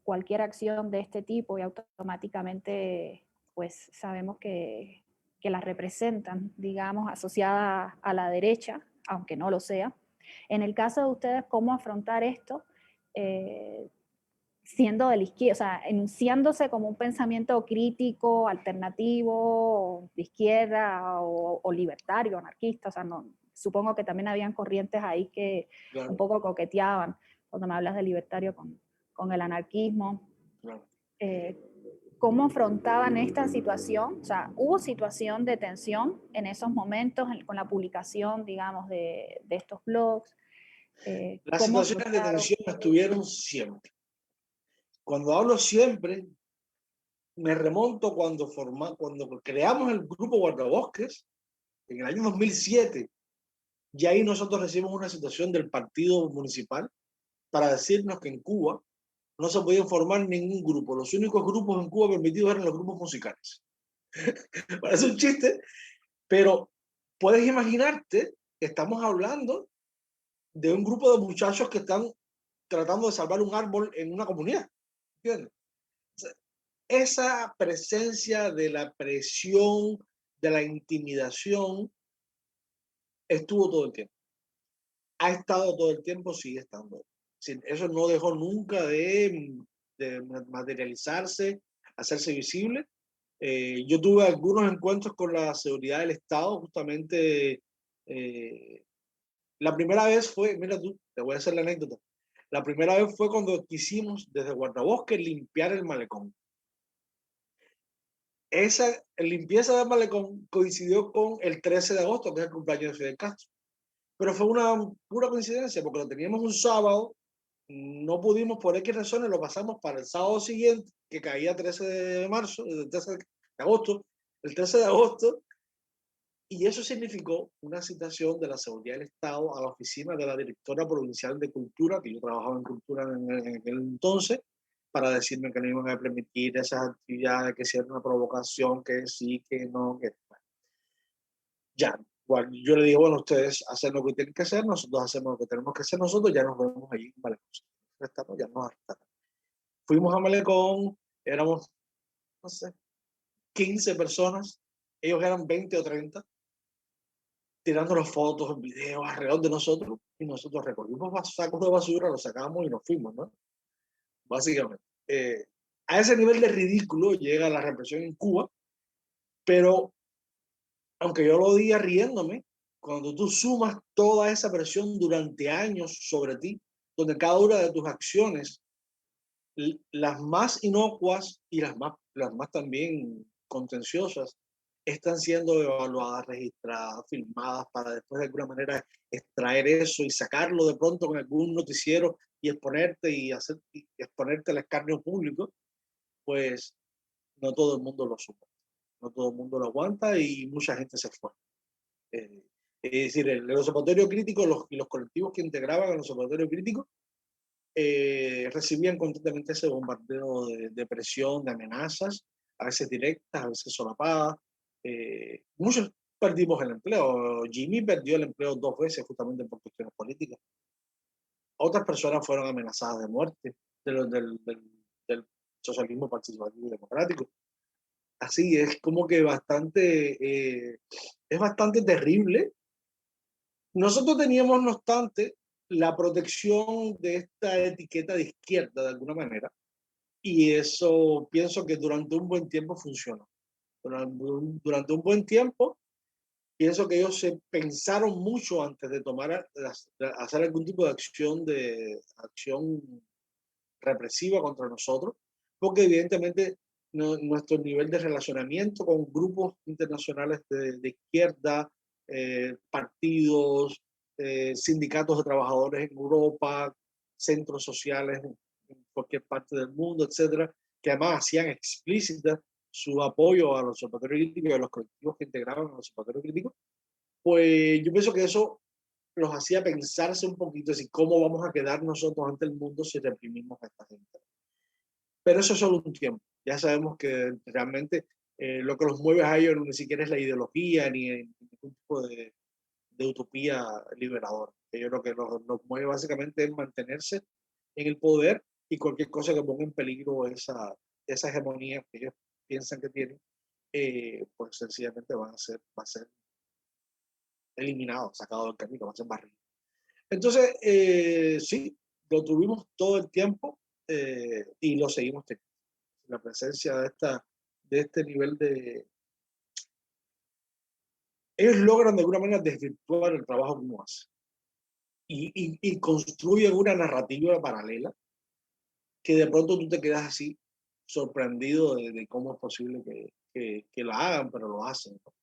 cualquier acción de este tipo y automáticamente pues sabemos que la representan, digamos, asociada a la derecha, aunque no lo sea. En el caso de ustedes, ¿cómo afrontar esto? Siendo de la izquierda, o sea, enunciándose como un pensamiento crítico, alternativo, de izquierda o libertario, anarquista, o sea, no, supongo que también habían corrientes ahí que Claro, un poco coqueteaban cuando me hablas de libertario con el anarquismo. claro. ¿Cómo afrontaban esta situación? O sea, ¿hubo situación de tensión en esos momentos con la publicación, digamos, de estos blogs? Las ¿Cómo situaciones de afrontaron? tensión estuvieron siempre. Cuando hablo siempre, me remonto cuando creamos el grupo Guardabosques en el año 2007. Y ahí nosotros recibimos una situación del partido municipal para decirnos que en Cuba no se podía formar ningún grupo. Los únicos grupos en Cuba permitidos eran los grupos musicales. Parece un chiste, pero puedes imaginarte que estamos hablando de un grupo de muchachos que están tratando de salvar un árbol en una comunidad. ¿Entiendes? Esa presencia de la presión, de la intimidación, estuvo todo el tiempo. Ha estado todo el tiempo, sigue estando. Eso no dejó nunca de materializarse, hacerse visible. Yo tuve algunos encuentros con la seguridad del Estado, justamente. La primera vez fue, mira tú, te voy a hacer la anécdota. La primera vez fue cuando quisimos desde Guardabosques limpiar el malecón. Esa limpieza del malecón coincidió con el 13 de agosto, que es el cumpleaños de Fidel Castro. Pero fue una pura coincidencia, porque lo teníamos un sábado, no pudimos por X razones, lo pasamos para el sábado siguiente, que caía 13 de marzo, el 13 de agosto, el 13 de agosto, y eso significó una citación de la Seguridad del Estado a la oficina de la directora provincial de Cultura, que yo trabajaba en Cultura en aquel entonces, para decirme que no iban a permitir esas actividades, que si era una provocación, que sí, que no, que ya. Bueno, yo le digo, bueno, ustedes hacen lo que tienen que hacer, nosotros hacemos lo que tenemos que hacer nosotros, ya nos vemos allí en Malecón. Estamos, ya nos arrestaron. Fuimos a Malecón, éramos, no sé, 15 personas, ellos eran 20 o 30, tirándonos fotos, videos alrededor de nosotros, y nosotros recogimos sacos de basura, los sacamos y nos fuimos, ¿no? Básicamente. A ese nivel de ridículo llega la represión en Cuba, pero aunque yo lo diga riéndome, cuando tú sumas toda esa presión durante años sobre ti, donde cada una de tus acciones, las más inocuas y las más también contenciosas, están siendo evaluadas, registradas, filmadas para después de alguna manera extraer eso y sacarlo de pronto con algún noticiero y exponerte y exponerte al escarnio público, pues no todo el mundo lo suma, no todo el mundo lo aguanta y mucha gente se fue. Eh, es decir, el observatorio crítico y los colectivos que integraban el observatorio crítico recibían constantemente ese bombardeo de presión, de amenazas, a veces directas, a veces solapadas. Muchos perdimos el empleo. Jimmy perdió el empleo 2 veces justamente por cuestiones políticas. Otras personas fueron amenazadas de muerte del socialismo participativo y democrático. Así es como que es bastante terrible. Nosotros teníamos, no obstante, la protección de esta etiqueta de izquierda de alguna manera, y eso pienso que durante un buen tiempo funcionó. Durante un buen tiempo, pienso que ellos se pensaron mucho antes de hacer algún tipo de acción represiva contra nosotros, porque evidentemente nuestro nivel de relacionamiento con grupos internacionales de izquierda, partidos, sindicatos de trabajadores en Europa, centros sociales en cualquier parte del mundo, etcétera, que además hacían explícita su apoyo a los observatorios críticos y a los colectivos que integraban a los observatorios críticos, pues yo pienso que eso los hacía pensarse un poquito de cómo vamos a quedar nosotros ante el mundo si reprimimos a esta gente. Pero eso es solo un tiempo. Ya sabemos que realmente lo que los mueve a ellos ni siquiera es la ideología ni ningún tipo de utopía liberadora. Ellos lo que los mueve básicamente es mantenerse en el poder y cualquier cosa que ponga en peligro esa hegemonía que ellos piensan que tienen, pues sencillamente va a ser eliminado, sacado del camino, va a ser barrido. Entonces, sí, lo tuvimos todo el tiempo y lo seguimos teniendo. La presencia de este nivel de... Ellos logran de alguna manera desvirtuar el trabajo que uno hace y construyen una narrativa paralela que de pronto tú te quedas así sorprendido de cómo es posible que la hagan, pero lo hacen, ¿no?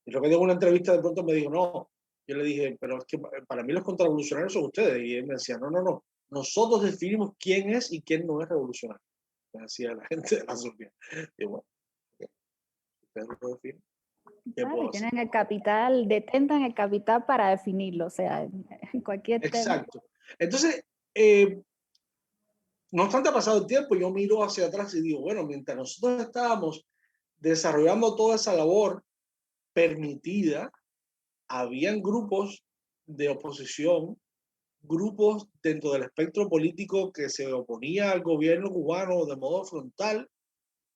Y lo que digo en una entrevista de pronto me dijo, no, yo le dije, pero es que para mí los contrarrevolucionarios son ustedes. Y él me decía, no, no, no, nosotros definimos quién es y quién no es revolucionario. Me decía la gente de la sociedad. Y bueno, ustedes lo definen. ¿Qué Claro, puedo y hacer? tienen el capital, detentan el capital para definirlo, o sea, en cualquier tema. Exacto. Entonces, eh, no obstante ha pasado el tiempo, yo miro hacia atrás y digo, bueno, mientras nosotros estábamos desarrollando toda esa labor permitida, habían grupos de oposición, grupos dentro del espectro político que se oponía al gobierno cubano de modo frontal,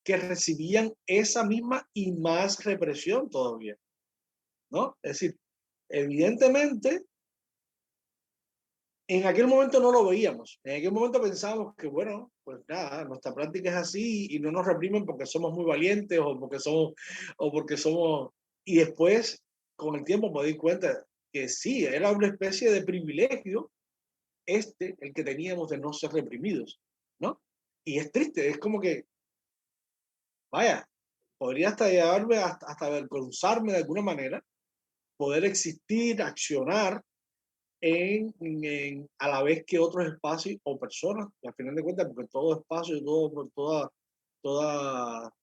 que recibían esa misma y más represión todavía, ¿no? Es decir, evidentemente, en aquel momento no lo veíamos. En aquel momento pensábamos que, bueno, pues nada, nuestra práctica es así y no nos reprimen porque somos muy valientes o porque somos... Y después, con el tiempo me di cuenta que sí, era una especie de privilegio el que teníamos de no ser reprimidos, ¿no? Y es triste, es como que, vaya, podría hasta llevarme hasta avergonzarme de alguna manera, poder existir, accionar a la vez que otros espacios o personas, y al final de cuentas, porque todo espacio, toda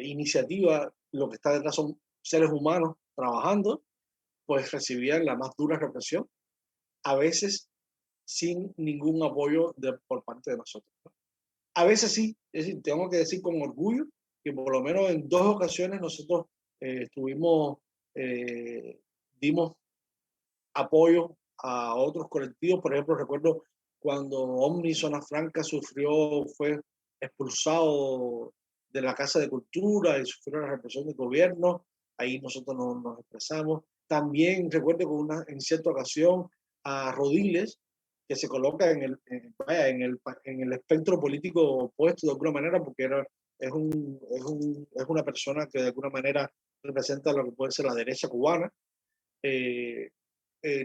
iniciativa, lo que está detrás son seres humanos trabajando, pues recibían la más dura represión, a veces sin ningún apoyo por parte de nosotros, ¿no? A veces sí, es decir, tengo que decir con orgullo que por lo menos en 2 ocasiones nosotros estuvimos, dimos apoyo a otros colectivos. Por ejemplo, recuerdo cuando Omni Zona Franca fue expulsado de la Casa de Cultura y sufrió la represión del gobierno. Ahí nosotros nos expresamos. También recuerdo en cierta ocasión a Rodiles, que se coloca vaya, en el espectro político opuesto de alguna manera, porque es una persona que de alguna manera representa lo que puede ser la derecha cubana. eh,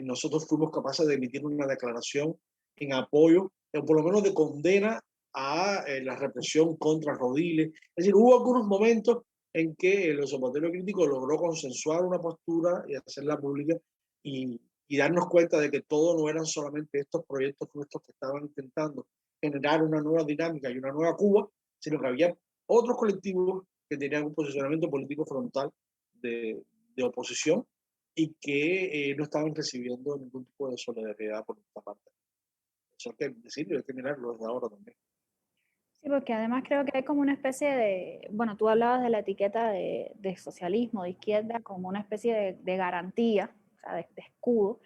nosotros fuimos capaces de emitir una declaración en apoyo, o por lo menos de condena a la represión contra Rodiles. Es decir, hubo algunos momentos en que el Observatorio Crítico logró consensuar una postura y hacerla pública y darnos cuenta de que todo no eran solamente estos proyectos nuestros que estaban intentando generar una nueva dinámica y una nueva Cuba, sino que había otros colectivos que tenían un posicionamiento político frontal de, de oposición y que no estaban recibiendo ningún tipo de solidaridad por esta parte. Eso hay que decirlo, hay que mirarlo desde ahora también. Sí, porque además creo que hay como una especie de, bueno, tú hablabas de la etiqueta de socialismo, de izquierda, como una especie de garantía, o sea, de escudo,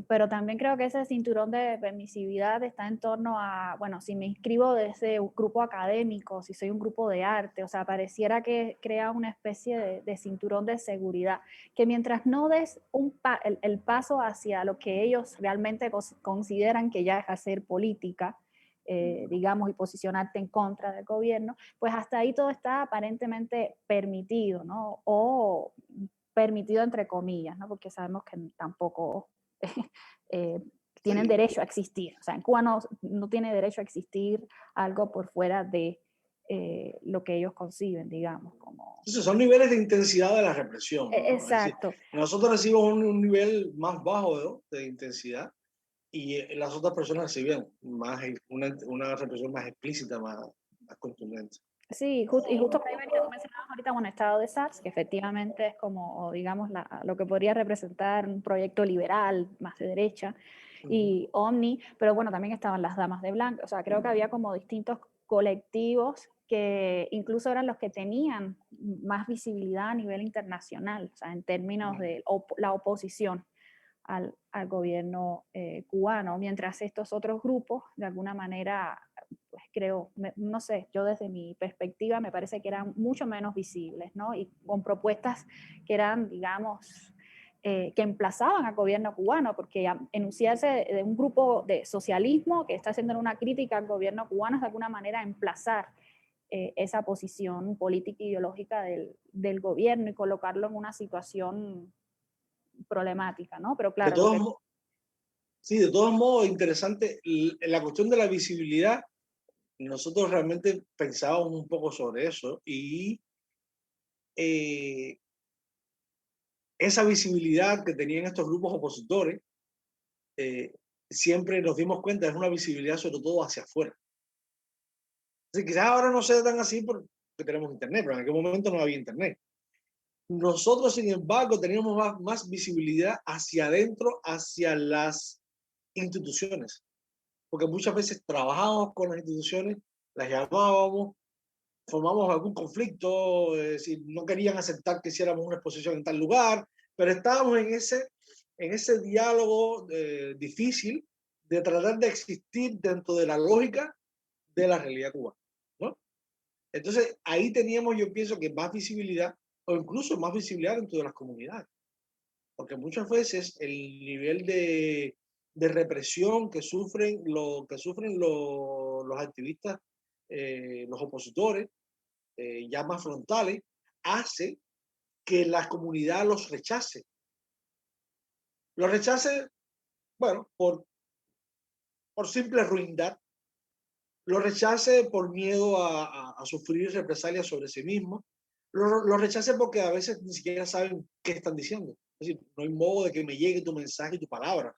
pero también creo que ese cinturón de permisividad está en torno a, bueno, si me inscribo de ese grupo académico, si soy un grupo de arte, o sea, pareciera que crea una especie de cinturón de seguridad, que mientras no des el paso hacia lo que ellos realmente consideran que ya es hacer política, digamos, y posicionarte en contra del gobierno, pues hasta ahí todo está aparentemente permitido, ¿no? O permitido entre comillas, ¿no? Porque sabemos que tampoco eh, tienen Sí. derecho a existir. O sea, en Cuba no tiene derecho a existir algo por fuera de lo que ellos conciben, digamos. Como... Entonces, son niveles de intensidad de la represión, ¿no? Es decir, Exacto. nosotros recibimos un nivel más bajo, ¿no?, de intensidad y las otras personas recibían más, una represión más explícita, más contundente. Sí, y justo por ahí venía, tú mencionabas ahorita, bueno, estado de SARS, que efectivamente es como, digamos, lo que podría representar un proyecto liberal, más de derecha, y Omni, pero bueno, también estaban las Damas de Blanco, o sea, creo que había como distintos colectivos que incluso eran los que tenían más visibilidad a nivel internacional, o sea, en términos de la oposición al gobierno cubano, mientras estos otros grupos, de alguna manera, pues creo, no sé, yo desde mi perspectiva me parece que eran mucho menos visibles, ¿no? Y con propuestas que eran, digamos, que emplazaban al gobierno cubano, porque enunciarse de un grupo de socialismo que está haciendo una crítica al gobierno cubano es de alguna manera emplazar esa posición política e ideológica del gobierno y colocarlo en una situación problemática, ¿no? Pero De claro, lo todos, que... sí, de todos modos, interesante, la cuestión de la visibilidad, nosotros realmente pensábamos un poco sobre eso y eh, esa visibilidad que tenían estos grupos opositores, eh, siempre nos dimos cuenta, es una visibilidad sobre todo hacia afuera. Así, quizás ahora no sea tan así porque tenemos internet, pero en aquel momento no había internet. Nosotros, sin embargo, teníamos más visibilidad hacia adentro, hacia las instituciones, porque muchas veces trabajábamos con las instituciones, las llamábamos, formamos algún conflicto, si no querían aceptar que hiciéramos una exposición en tal lugar, pero estábamos en ese diálogo difícil de tratar de existir dentro de la lógica de la realidad cubana, ¿no? Entonces, ahí teníamos, yo pienso que más visibilidad, o incluso más visibilidad dentro de las comunidades, porque muchas veces el nivel de represión que sufren los activistas, los opositores, ya más frontales, hace que la comunidad los rechace. Los rechace, bueno, por simple ruindad, los rechace por miedo a sufrir represalias sobre sí mismos, los rechace porque a veces ni siquiera saben qué están diciendo. Es decir, no hay modo de que me llegue tu mensaje y tu palabra.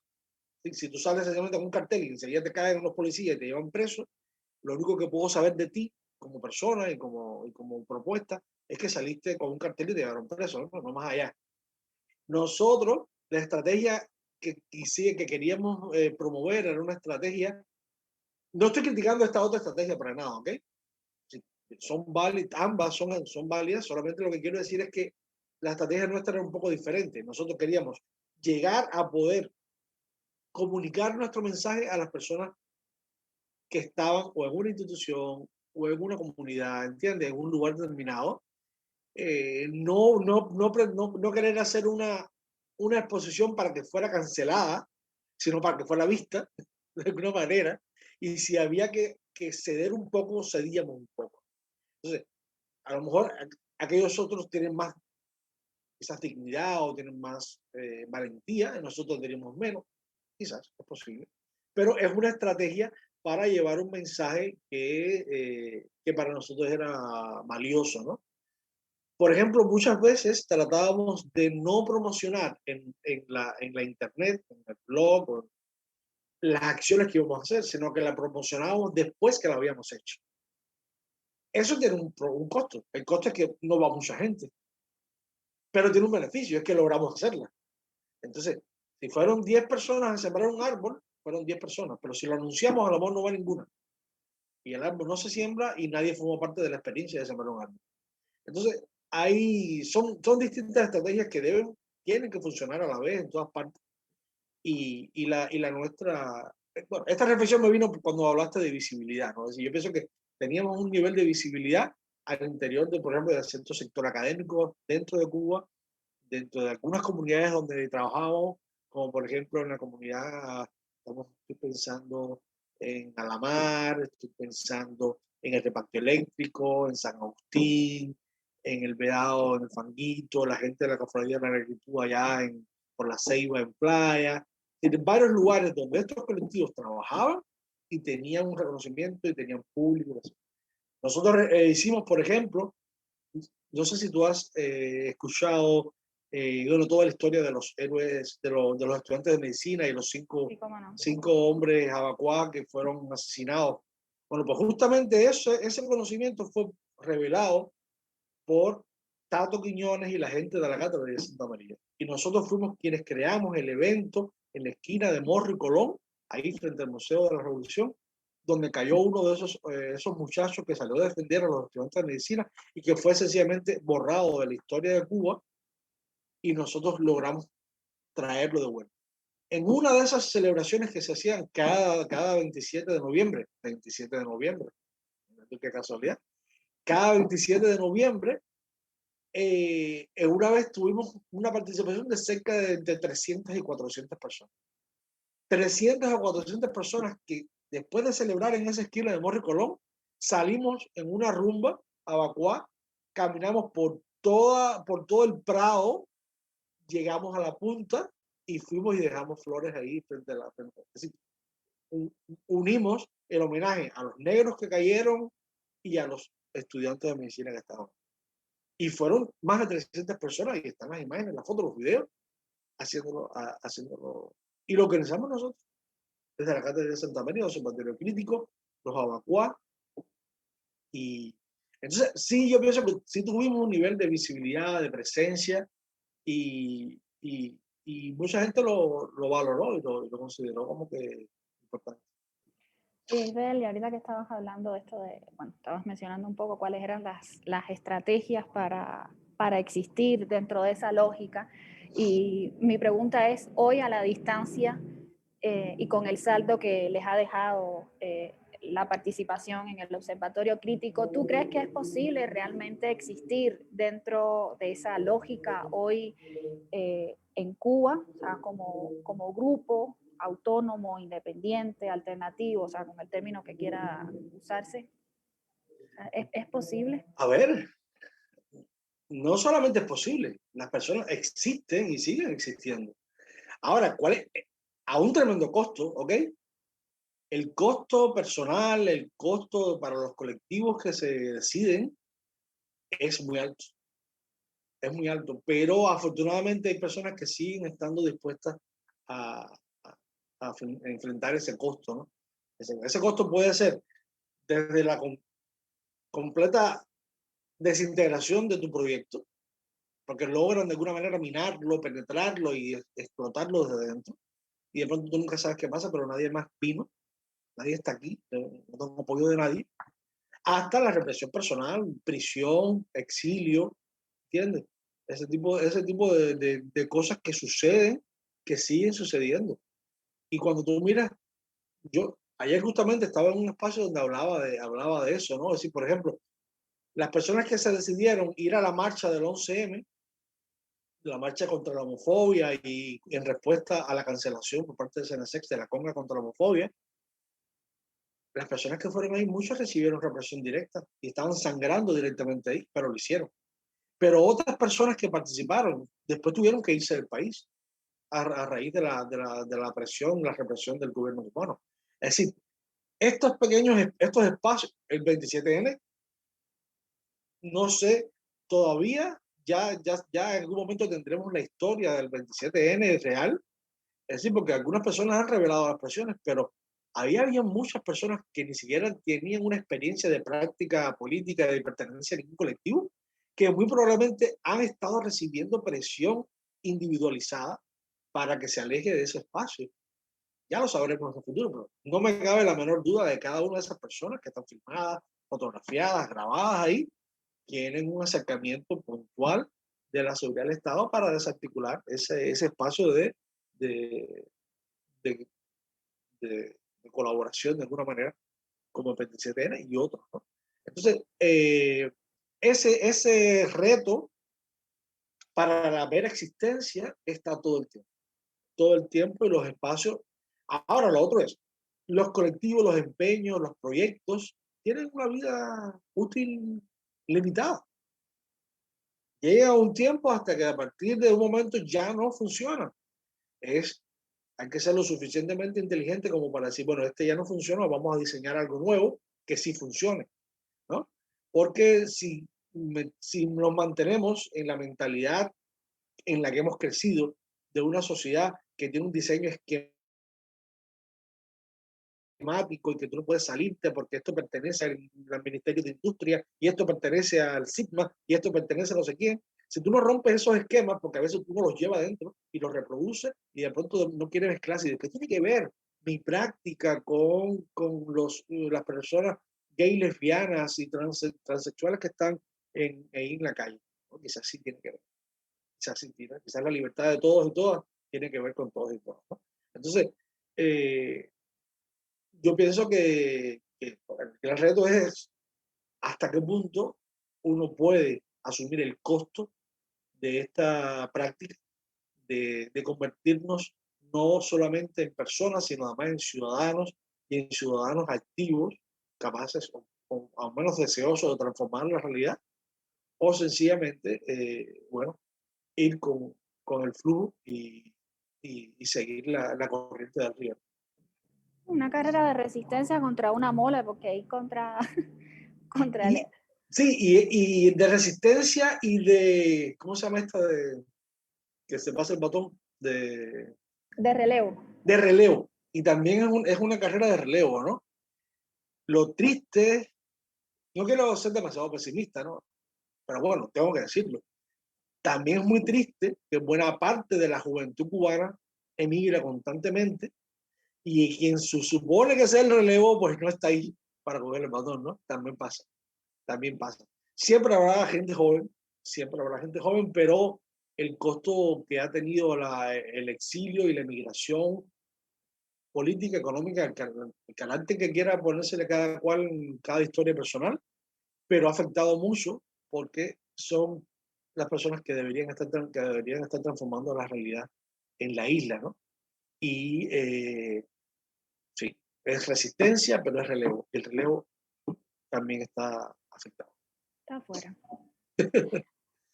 Si tú sales sencillamente con un cartel y enseguida te caen los policías y te llevan preso, lo único que puedo saber de ti como persona y como propuesta es que saliste con un cartel y te llevaron preso, ¿no? No más allá. Nosotros, la estrategia que queríamos promover era una estrategia, no estoy criticando esta otra estrategia para nada, ¿ok? Sí, son válidas, ambas son válidas, solamente lo que quiero decir es que la estrategia nuestra era un poco diferente. Nosotros queríamos llegar a poder comunicar nuestro mensaje a las personas que estaban o en una institución o en una comunidad, ¿entiendes? En un lugar determinado. No querer hacer una exposición para que fuera cancelada, sino para que fuera vista de alguna manera. Y si había que ceder un poco, cedíamos un poco. Entonces, a lo mejor aquellos otros tienen más quizás dignidad o tienen más valentía, y nosotros tenemos menos, quizás, es posible. Pero es una estrategia para llevar un mensaje que para nosotros era valioso, ¿no? Por ejemplo, muchas veces tratábamos de no promocionar en la internet, en el blog, o las acciones que íbamos a hacer, sino que la promocionábamos después que la habíamos hecho. Eso tiene un costo. El costo es que no va mucha gente, pero tiene un beneficio, es que logramos hacerla. Entonces, si fueron 10 personas a sembrar un árbol, fueron 10 personas, pero si lo anunciamos, a lo mejor no va ninguna. Y el árbol no se siembra y nadie forma parte de la experiencia de sembrar un árbol. Entonces, son distintas estrategias que tienen que funcionar a la vez en todas partes. Y la nuestra, bueno, esta reflexión me vino cuando hablaste de visibilidad, ¿no? Es decir, yo pienso que teníamos un nivel de visibilidad al interior de, por ejemplo, del cierto sector académico dentro de Cuba, dentro de algunas comunidades donde trabajamos, como por ejemplo en la comunidad, estoy pensando en Alamar, estoy pensando en el reparto eléctrico, en San Agustín, en el Vedado, en el Fanguito, la gente de la cofradía de la agricultura allá por la Ceiba en Playa, en varios lugares donde estos colectivos trabajaban y tenían un reconocimiento y tenían público. Nosotros hicimos, por ejemplo, no sé si tú has escuchado bueno, toda la historia de los héroes, de los estudiantes de medicina y los Sí, cómo no. cinco hombres abacuá que fueron asesinados. Bueno, pues justamente ese conocimiento fue revelado por Tato Quiñones y la gente de la Cátedra de Santa María. Y nosotros fuimos quienes creamos el evento en la esquina de Morro y Colón, ahí frente al Museo de la Revolución, donde cayó uno de esos muchachos que salió a defender a los estudiantes de medicina y que fue sencillamente borrado de la historia de Cuba, y nosotros logramos traerlo de vuelta. En una de esas celebraciones que se hacían cada 27 de noviembre, qué casualidad, cada 27 de noviembre, una vez tuvimos una participación de cerca de 300 y 400 personas. 300 a 400 personas que después de celebrar en esa esquina de Morro y Colón, salimos en una rumba a Bacuá, caminamos por todo el Prado, llegamos a la punta y fuimos y dejamos flores ahí frente a la frente. Es decir, unimos el homenaje a los negros que cayeron y a los estudiantes de medicina que estaban. Y fueron más de 300 personas, y están las imágenes, las fotos, los videos, haciéndolo. Y lo organizamos nosotros, desde la Cátedra de Santa María, los observatorios críticos, los abacuá. Y entonces, sí, yo pienso que sí tuvimos un nivel de visibilidad, de presencia, y mucha gente lo valoró y lo consideró como que importante. Isabel, y ahorita que estabas hablando de esto de, bueno, estabas mencionando un poco cuáles eran las estrategias para existir dentro de esa lógica. Y mi pregunta es, hoy a la distancia y con el saldo que les ha dejado la participación en el observatorio crítico, ¿tú crees que es posible realmente existir dentro de esa lógica hoy en Cuba, o sea, como grupo autónomo, independiente, alternativo, o sea, con el término que quiera usarse? ¿Es posible? A ver, no solamente es posible, las personas existen y siguen existiendo. Ahora, ¿cuál es? A un tremendo costo, ¿ok? El costo personal, el costo para los colectivos que se deciden es muy alto. Es muy alto, pero afortunadamente hay personas que siguen estando dispuestas a, a enfrentar ese costo, ¿no? Ese costo puede ser desde la completa desintegración de tu proyecto, porque logran de alguna manera minarlo, penetrarlo y explotarlo desde dentro. Y de pronto tú nunca sabes qué pasa, pero nadie más vino, nadie está aquí, no tengo apoyo de nadie. Hasta la represión personal, prisión, exilio, ¿entiendes? Ese tipo de cosas que suceden, que siguen sucediendo. Y cuando tú miras, yo ayer justamente estaba en un espacio donde hablaba de eso, ¿no? Es decir, por ejemplo, las personas que se decidieron ir a la marcha del 11M, la marcha contra la homofobia y en respuesta a la cancelación por parte de Senasex de la conga contra la homofobia, las personas que fueron ahí, muchos recibieron represión directa y estaban sangrando directamente ahí, pero lo hicieron. pero otras personas que participaron después tuvieron que irse del país a raíz de la presión, la represión del gobierno cubano. Es decir, estos espacios, el 27N, no sé, todavía ya en algún momento tendremos la historia del 27N real, es decir, porque algunas personas han revelado las presiones, pero había muchas personas que ni siquiera tenían una experiencia de práctica política, de pertenencia a ningún colectivo, que muy probablemente han estado recibiendo presión individualizada para que se aleje de ese espacio. Ya lo sabremos en el futuro, pero no me cabe la menor duda de cada una de esas personas que están filmadas, fotografiadas, grabadas ahí, tienen un acercamiento puntual de la seguridad del Estado para desarticular ese espacio de, de, de colaboración de alguna manera, como el 27N y otros, ¿no? Entonces, ese reto para la mera existencia está todo el tiempo y los espacios. Ahora, lo otro es, los colectivos, los empeños, los proyectos tienen una vida útil limitada. Llega un tiempo hasta que a partir de un momento ya no funciona. Hay que ser lo suficientemente inteligente como para decir, bueno, este ya no funciona, vamos a diseñar algo nuevo que sí funcione, ¿no? Porque si nos mantenemos en la mentalidad en la que hemos crecido, de una sociedad que tiene un diseño esquemático y que tú no puedes salirte porque esto pertenece al Ministerio de Industria y esto pertenece al SIGMA y esto pertenece a no sé quién. Si tú no rompes esos esquemas, porque a veces tú no los llevas adentro y los reproduces y de pronto no quieres mezclarse, ¿qué tiene que ver mi práctica con las personas gay, lesbianas y transexuales que están ahí en la calle? ¿No? Quizás sí tiene que ver, quizás sí tiene, quizás la libertad de todos y todas tiene que ver con todos y todas, ¿no? Entonces, eh, yo pienso que el reto es hasta qué punto uno puede asumir el costo de esta práctica, de convertirnos no solamente en personas, sino además en ciudadanos y en ciudadanos activos, capaces o al menos deseosos de transformar la realidad, o sencillamente, bueno, ir con el flujo y seguir la corriente del río. Una carrera de resistencia contra una mole, porque ahí contra, contra el, Y, sí, y de resistencia y de, ¿cómo se llama esta de que se pasa el batón? de relevo. De relevo. Y también es una carrera de relevo, ¿no? Lo triste, no quiero ser demasiado pesimista, ¿no? Pero bueno, tengo que decirlo. También es muy triste que buena parte de la juventud cubana emigra constantemente y quien se supone que sea el relevo, pues no está ahí para coger el batón, ¿no? También pasa. Siempre habrá gente joven, siempre habrá gente joven, pero el costo que ha tenido el exilio y la emigración política, económica, el carácter que quiera ponérsele cada cual en cada historia personal, pero ha afectado mucho porque son las personas que deberían estar transformando la realidad en la isla, ¿no? Y sí, es resistencia, pero es relevo. Y el relevo también está afectado. Está afuera.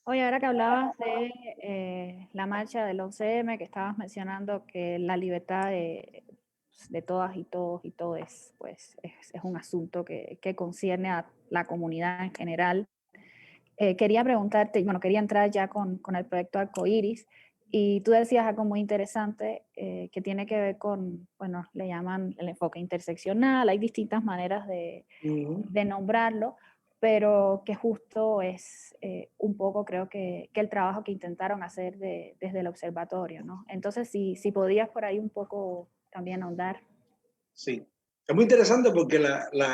Oye, ahora que hablabas de la marcha del 11M, que estabas mencionando que la libertad de todas y todos y todes, pues es un asunto que concierne a la comunidad en general. Quería preguntarte, bueno, quería entrar ya con el proyecto Arcoiris, y tú decías algo muy interesante que tiene que ver con, bueno, le llaman el enfoque interseccional, hay distintas maneras de nombrarlo, pero que justo es un poco, creo que el trabajo que intentaron hacer desde el observatorio, ¿no? Entonces, si podías por ahí un poco también ahondar. Sí, es muy interesante porque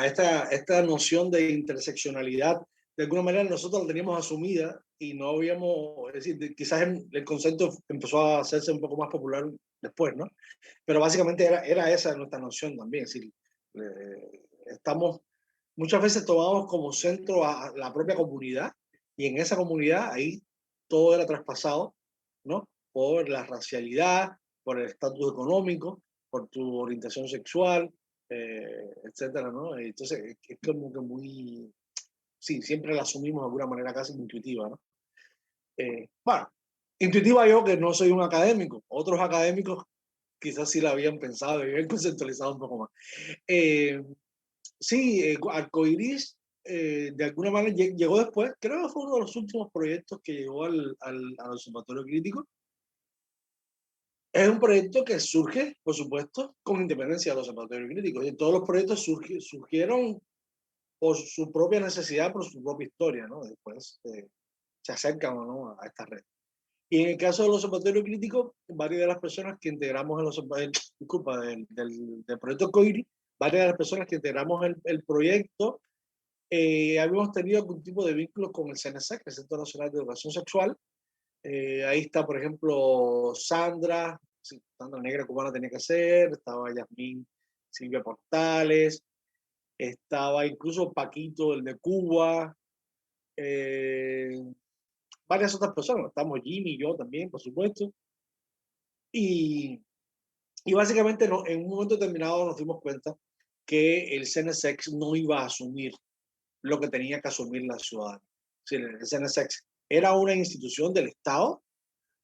esta noción de interseccionalidad, de alguna manera nosotros la teníamos asumida y no habíamos, es decir, quizás el concepto empezó a hacerse un poco más popular después, ¿no? Pero básicamente era esa nuestra noción también, es decir, muchas veces tomamos como centro a la propia comunidad y en esa comunidad ahí todo era traspasado, ¿no? Por la racialidad, por el estatus económico, por tu orientación sexual, etcétera, ¿no? Entonces es como que muy, sí, siempre la asumimos de alguna manera casi intuitiva, ¿no? Bueno, intuitiva yo que no soy un académico. Otros académicos quizás sí la habían pensado y habían conceptualizado un poco más. Sí, Arcoiris de alguna manera llegó después, creo que fue uno de los últimos proyectos que llegó al Observatorio Crítico. Es un proyecto que surge, por supuesto, con independencia del Observatorio Crítico. Y todos los proyectos surgieron por su propia necesidad, por su propia historia, ¿no? Después se acercan o no a esta red. Y en el caso del Observatorio Crítico, varias de las personas que integramos del proyecto COIRI, varias de las personas que integramos el proyecto, habíamos tenido algún tipo de vínculo con el CNSEC, el Centro Nacional de Educación Sexual. Ahí está, por ejemplo, Sandra, sí, Sandra Negra Cubana tenía que ser, estaba Yasmín Silvia Portales, estaba incluso Paquito, el de Cuba, eh, varias otras personas, estamos Jimmy y yo también, por supuesto. Y, y básicamente en un momento determinado nos dimos cuenta que el CNSEX no iba a asumir lo que tenía que asumir la ciudadanía. Si el CNSEX era una institución del Estado,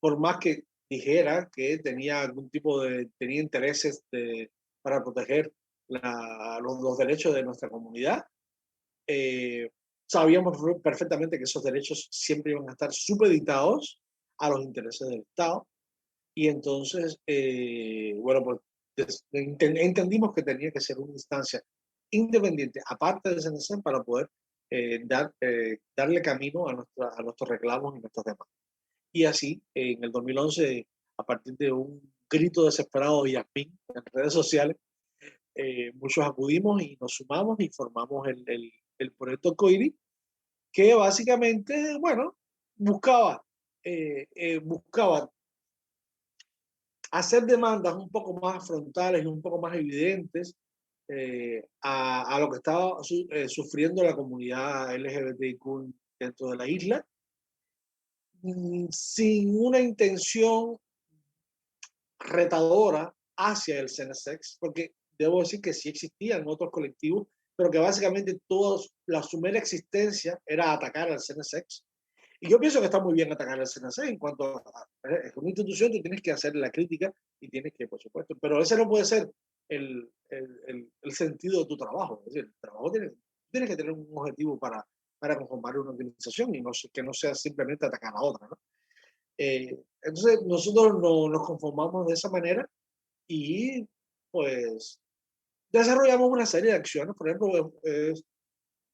por más que dijera que tenía algún tipo tenía intereses para proteger los derechos de nuestra comunidad, sabíamos perfectamente que esos derechos siempre iban a estar supeditados a los intereses del Estado. Y entonces, bueno, pues entendimos que tenía que ser una instancia independiente, aparte del CNC, para poder darle camino a nuestros reclamos y nuestros temas. Y así, en el 2011, a partir de un grito desesperado de Yasmín en redes sociales, muchos acudimos y nos sumamos y formamos el proyecto COIRI, que básicamente, bueno, buscaba hacer demandas un poco más frontales y un poco más evidentes a lo que estaba sufriendo la comunidad LGBTIQ dentro de la isla, sin una intención retadora hacia el CNSEX, porque debo decir que sí existían otros colectivos, pero que básicamente todos, su mera existencia era atacar al CNSEX. Y yo pienso que está muy bien atacar al CNC en cuanto es una institución, tú tienes que hacer la crítica y tienes que, por supuesto, pero ese no puede ser el sentido de tu trabajo. Es decir, el trabajo tiene que tener un objetivo para conformar una organización y que no sea simplemente atacar a otra, ¿no? Entonces, nosotros nos conformamos de esa manera y pues desarrollamos una serie de acciones. Por ejemplo,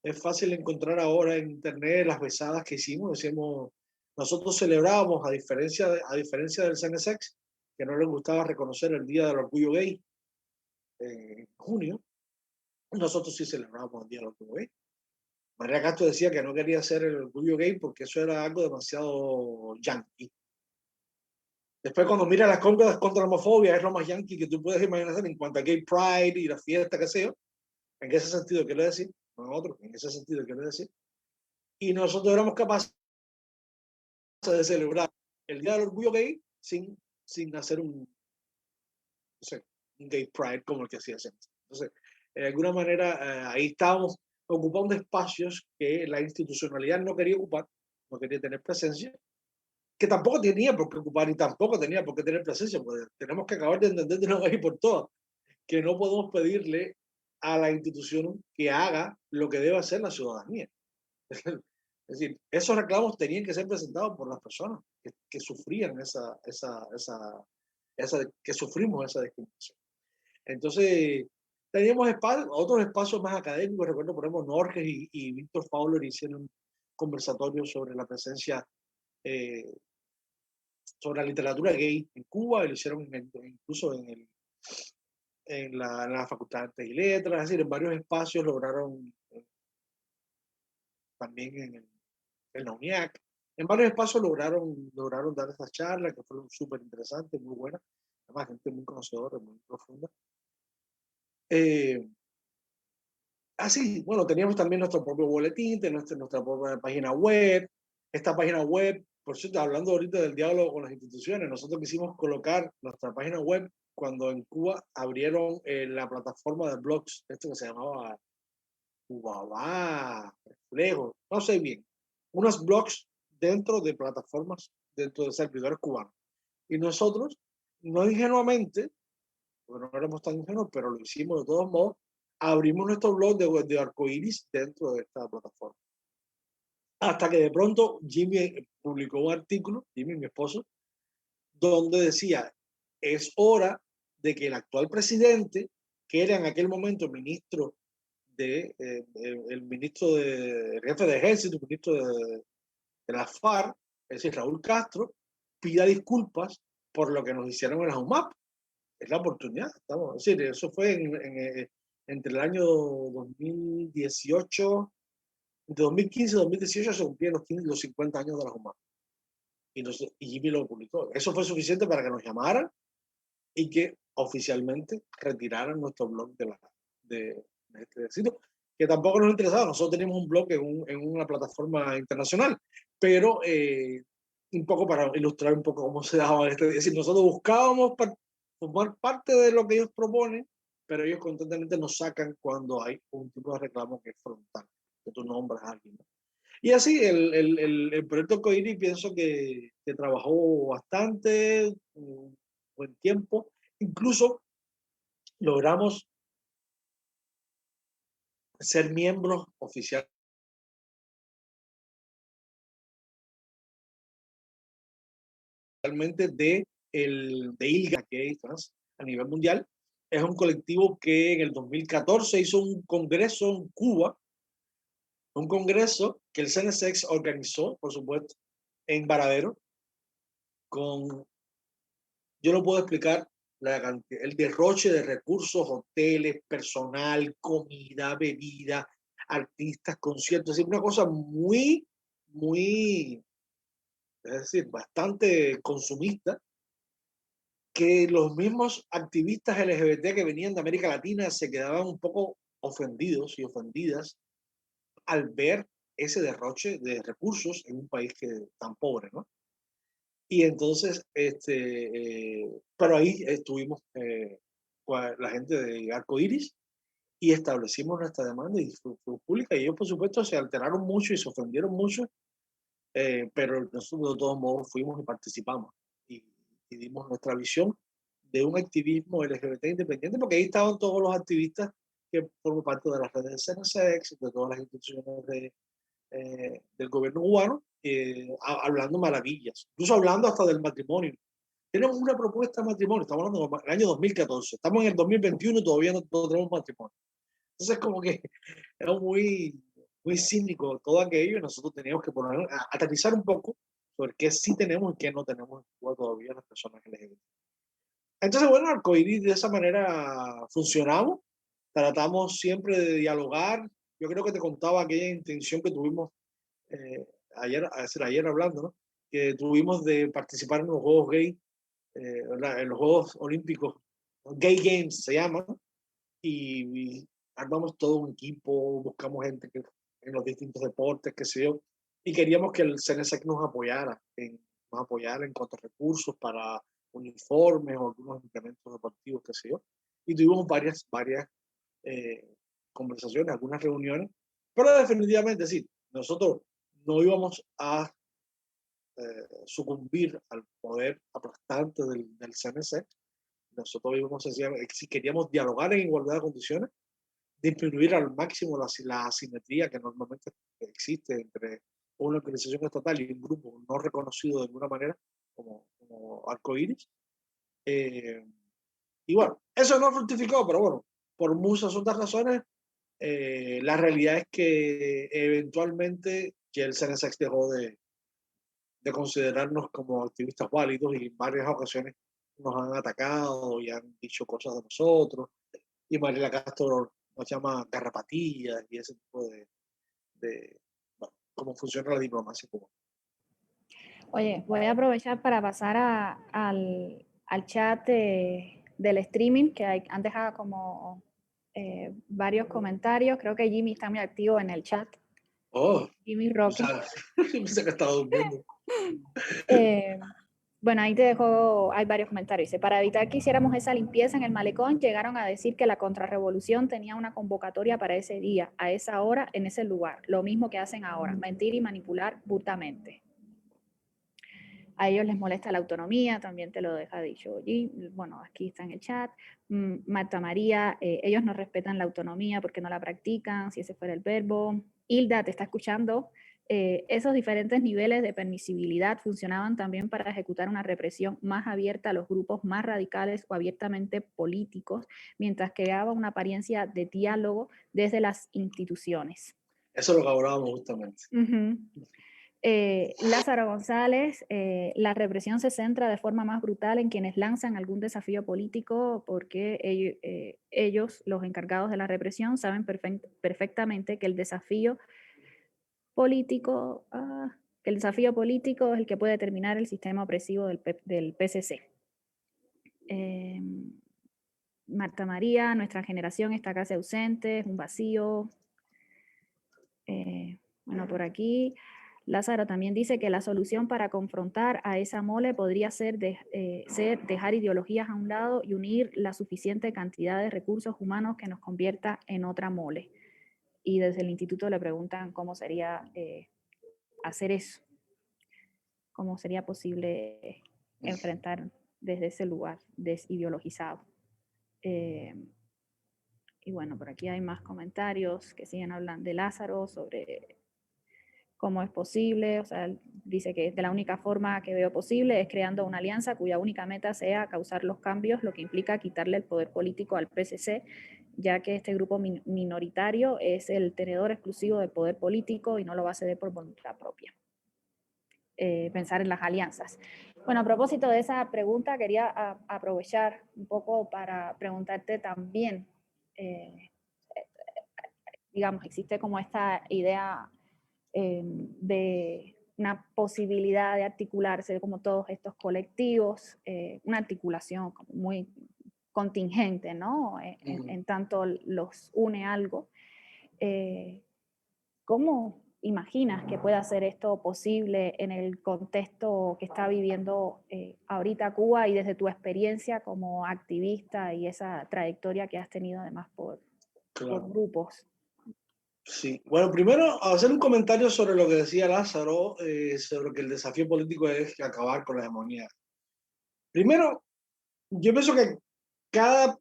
es fácil encontrar ahora en internet las besadas que hicimos. Decimos, nosotros celebramos, a diferencia del CNSEX, que no les gustaba reconocer el Día del Orgullo Gay en junio, nosotros sí celebramos el Día del Orgullo Gay. María Castro decía que no quería hacer el orgullo gay porque eso era algo demasiado yankee. Después, cuando mira las compras contra la homofobia, es lo más yankee que tú puedes imaginar en cuanto a gay pride y la fiesta, que sé yo. En ese sentido quiero decir, no en otro, en ese sentido quiero decir. Y nosotros éramos capaces de celebrar el Día del Orgullo Gay sin hacer no sé, un gay pride como el que hacía Sense. Entonces, de alguna manera, ahí estábamos ocupando espacios que la institucionalidad no quería ocupar, no quería tener presencia, que tampoco tenía por qué ocupar y tampoco tenía por qué tener presencia, porque tenemos que acabar de entender de una vez y por todas que no podemos pedirle a la institución que haga lo que debe hacer la ciudadanía. Es decir, esos reclamos tenían que ser presentados por las personas que sufrían que sufrimos esa discriminación. Entonces, teníamos otros espacios más académicos. Recuerdo, por ejemplo, Norges y Víctor Fowler hicieron conversatorios sobre la presencia, sobre la literatura gay en Cuba, y lo hicieron incluso en la Facultad de Artes y Letras, es decir, en varios espacios lograron, también en la UNIAC, en varios espacios lograron dar esas charlas que fueron súper interesantes, muy buenas, además gente muy conocedora, muy profunda. Bueno, teníamos también nuestro propio boletín, nuestra propia página web. Esta página web, por cierto, hablando ahorita del diálogo con las instituciones, nosotros quisimos colocar nuestra página web cuando en Cuba abrieron la plataforma de blogs, esto que se llamaba Cubaba, Reflejo, no sé bien, unos blogs dentro de plataformas, dentro de servidores cubanos. Y nosotros, no ingenuamente, porque no éramos tan ingenuos, pero lo hicimos de todos modos, abrimos nuestro blog de arcoíris dentro de esta plataforma. Hasta que de pronto Jimmy publicó un artículo, Jimmy, mi esposo, donde decía, es hora de que el actual presidente, que era en aquel momento ministro el ministro el jefe de ejército, el ministro de la FARC, es decir, Raúl Castro, pida disculpas por lo que nos hicieron en la UMAP. Es la oportunidad, estamos, es decir, eso fue entre el año 2018, de 2015 y 2018 se cumplieron los 50 años de la UMAP. Y Jimmy lo publicó. Eso fue suficiente para que nos llamaran y que oficialmente retiraran nuestro blog de este sitio, que tampoco nos interesaba. Nosotros teníamos un blog en una plataforma internacional, pero un poco para ilustrar un poco cómo se daba es decir, nosotros buscábamos formar parte de lo que ellos proponen, pero ellos constantemente nos sacan cuando hay un tipo de reclamo que es frontal, que tú nombras a alguien, ¿no? Y así, el proyecto Coiri pienso que trabajó bastante, un buen tiempo. Incluso logramos ser miembros oficialmente de ILGA, que es a nivel mundial. Es un colectivo que en el 2014 hizo un congreso en Cuba, un congreso que el CNSX organizó, por supuesto, en Varadero, con, yo no puedo explicar el derroche de recursos, hoteles, personal, comida, bebida, artistas, conciertos, es una cosa muy, muy, es decir, bastante consumista, que los mismos activistas LGBT que venían de América Latina se quedaban un poco ofendidos y ofendidas al ver ese derroche de recursos en un país tan pobre, ¿no? Y entonces, pero ahí estuvimos la gente de Arcoiris y establecimos nuestra demanda y fue pública. Y ellos, por supuesto, se alteraron mucho y se ofendieron mucho, pero nosotros de todos modos fuimos y participamos y dimos nuestra visión de un activismo LGBT independiente, porque ahí estaban todos los activistas que forman parte de las redes de CNSX, de todas las instituciones del gobierno cubano, hablando maravillas, incluso hablando hasta del matrimonio. Tenemos una propuesta de matrimonio, estamos hablando del año 2014, estamos en el 2021 y todavía no tenemos matrimonio. Entonces, como que era muy cínico todo aquello y nosotros teníamos que aterrizar un poco sobre qué sí tenemos y qué no tenemos en Cuba todavía las personas LGBT. Entonces, bueno, Arcoiris de esa manera funcionamos, tratamos siempre de dialogar. Yo creo que te contaba aquella intención que tuvimos ayer hablando, ¿no? Que tuvimos de participar en los Juegos Gay, en los Juegos Olímpicos, Gay Games se llaman, y armamos todo un equipo, buscamos gente en los distintos deportes, qué sé yo, y queríamos que el CNSEC nos apoyara en cuanto a recursos para uniformes o algunos implementos deportivos, qué sé yo. Y tuvimos varias eh, conversaciones, algunas reuniones, pero definitivamente sí, nosotros no íbamos a sucumbir al poder aplastante del CNC. Nosotros íbamos si queríamos dialogar en igualdad de condiciones, disminuir al máximo la asimetría que normalmente existe entre una organización estatal y un grupo no reconocido de alguna manera como Arcoiris. Y bueno, eso no fructificó, pero bueno, por muchas otras razones, la realidad es que eventualmente que el CNSX dejó de considerarnos como activistas válidos y en varias ocasiones nos han atacado y han dicho cosas de nosotros. Y Mariela Castro nos llama garrapatillas y ese tipo bueno, cómo funciona la diplomacia cubana. Oye, voy a aprovechar para pasar al chat del streaming, que han dejado como varios comentarios. Creo que Jimmy está muy activo en el chat. Oh, Jimmy o Roque. sea, pensé que estaba durmiendo. Eh, bueno, ahí te dejo, hay varios comentarios. Dice, para evitar que hiciéramos esa limpieza en el malecón, llegaron a decir que la contrarrevolución tenía una convocatoria para ese día, a esa hora, en ese lugar. Lo mismo que hacen ahora, mentir y manipular burtamente. A ellos les molesta la autonomía, también te lo deja dicho allí. Bueno, aquí está en el chat. Marta María, ellos no respetan la autonomía porque no la practican, si ese fuera el verbo. Hilda, te está escuchando. Esos diferentes niveles de permisibilidad funcionaban también para ejecutar una represión más abierta a los grupos más radicales o abiertamente políticos, mientras creaba una apariencia de diálogo desde las instituciones. Eso es lo que hablábamos justamente. Lázaro González, la represión se centra de forma más brutal en quienes lanzan algún desafío político porque ellos, los encargados de la represión, saben perfectamente que el desafío político, es el que puede determinar el sistema opresivo del PCC. Marta María, nuestra generación está casi ausente, es un vacío. Bueno, por aquí Lázaro también dice que la solución para confrontar a esa mole podría ser dejar ideologías a un lado y unir la suficiente cantidad de recursos humanos que nos convierta en otra mole. Y desde el instituto le preguntan cómo sería hacer eso, cómo sería posible enfrentar desde ese lugar desideologizado. Y bueno, por aquí hay más comentarios que siguen hablando de Lázaro sobre cómo es posible, o sea, dice que de la única forma que veo posible es creando una alianza cuya única meta sea causar los cambios, lo que implica quitarle el poder político al PCC, ya que este grupo minoritario es el tenedor exclusivo del poder político y no lo va a ceder por voluntad propia. Pensar en las alianzas. Bueno, a propósito de esa pregunta, quería aprovechar un poco para preguntarte también, digamos, existe como esta idea de una posibilidad de articularse como todos estos colectivos, una articulación como muy contingente, ¿no? En tanto los une algo. ¿Cómo imaginas que pueda ser esto posible en el contexto que está viviendo ahorita Cuba y desde tu experiencia como activista y esa trayectoria que has tenido además por grupos? Sí, bueno, primero hacer un comentario sobre lo que decía Lázaro, sobre que el desafío político es acabar con la hegemonía. Primero, yo pienso que cada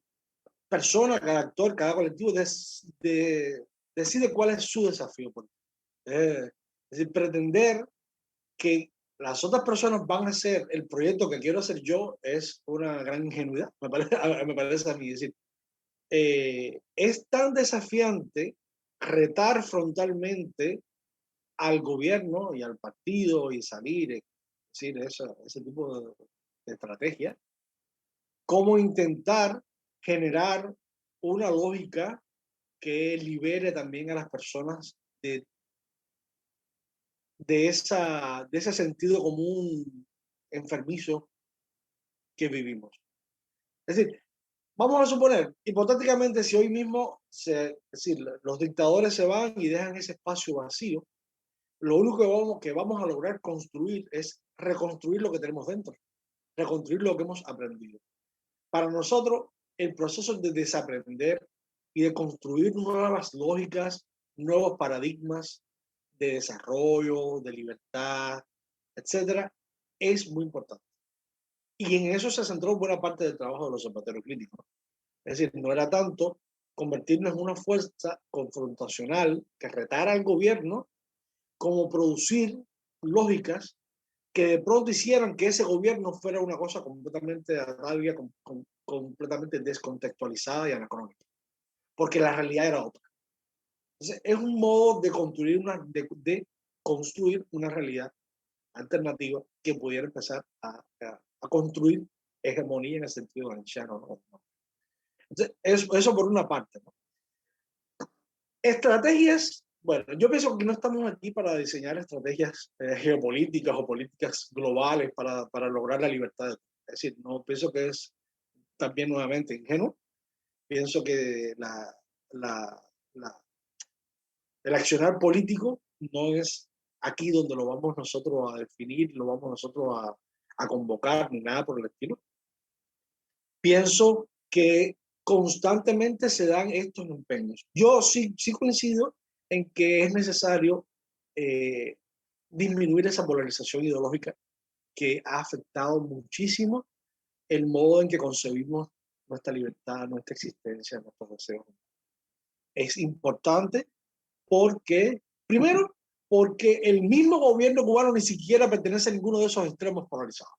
persona, cada actor, cada colectivo decide cuál es su desafío político. Es decir, pretender que las otras personas van a hacer el proyecto que quiero hacer yo es una gran ingenuidad, me parece a mí. Es decir, es tan desafiante retar frontalmente al gobierno y al partido y salir, es decir, ese tipo de estrategia, como intentar generar una lógica que libere también a las personas de ese sentido común enfermizo que vivimos. Es decir, vamos a suponer, hipotéticamente, si hoy mismo es decir, los dictadores se van y dejan ese espacio vacío, lo único que vamos a lograr construir es reconstruir lo que tenemos dentro, reconstruir lo que hemos aprendido. Para nosotros, el proceso de desaprender y de construir nuevas lógicas, nuevos paradigmas de desarrollo, de libertad, etcétera, es muy importante. Y en eso se centró buena parte del trabajo de los zapateros críticos. Es decir, no era tanto convertirnos en una fuerza confrontacional que retara al gobierno, como producir lógicas que de pronto hicieran que ese gobierno fuera una cosa completamente rabia, completamente descontextualizada y anacrónica, porque la realidad era otra. Entonces, es un modo de construir una realidad alternativa que pudiera empezar a construir hegemonía en el sentido gramsciano, ¿no? Entonces, eso por una parte, ¿no? Estrategias, bueno, yo pienso que no estamos aquí para diseñar estrategias geopolíticas o políticas globales para lograr la libertad. Es decir, no pienso que es también nuevamente ingenuo. Pienso que el accionar político no es aquí donde lo vamos nosotros a definir, lo vamos nosotros a convocar, ni nada por el estilo. Pienso que constantemente se dan estos empeños. Yo sí coincido en que es necesario disminuir esa polarización ideológica que ha afectado muchísimo el modo en que concebimos nuestra libertad, nuestra existencia, nuestros deseos. Es importante porque, primero, porque el mismo gobierno cubano ni siquiera pertenece a ninguno de esos extremos polarizados.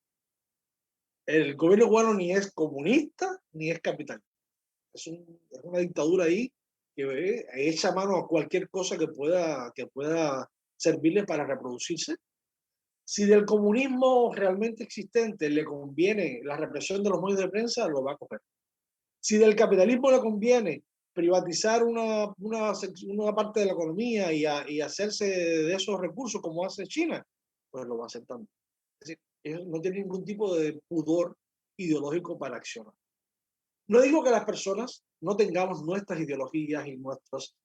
El gobierno cubano ni es comunista ni es capitalista. Es una dictadura ahí que echa mano a cualquier cosa que pueda servirle para reproducirse. Si del comunismo realmente existente le conviene la represión de los medios de prensa, lo va a coger. Si del capitalismo le conviene privatizar una parte de la economía y hacerse de esos recursos como hace China, pues lo va a hacer también. Es decir, ellos no tienen ningún tipo de pudor ideológico para accionar. No digo que las personas no tengamos nuestras ideologías y nuestros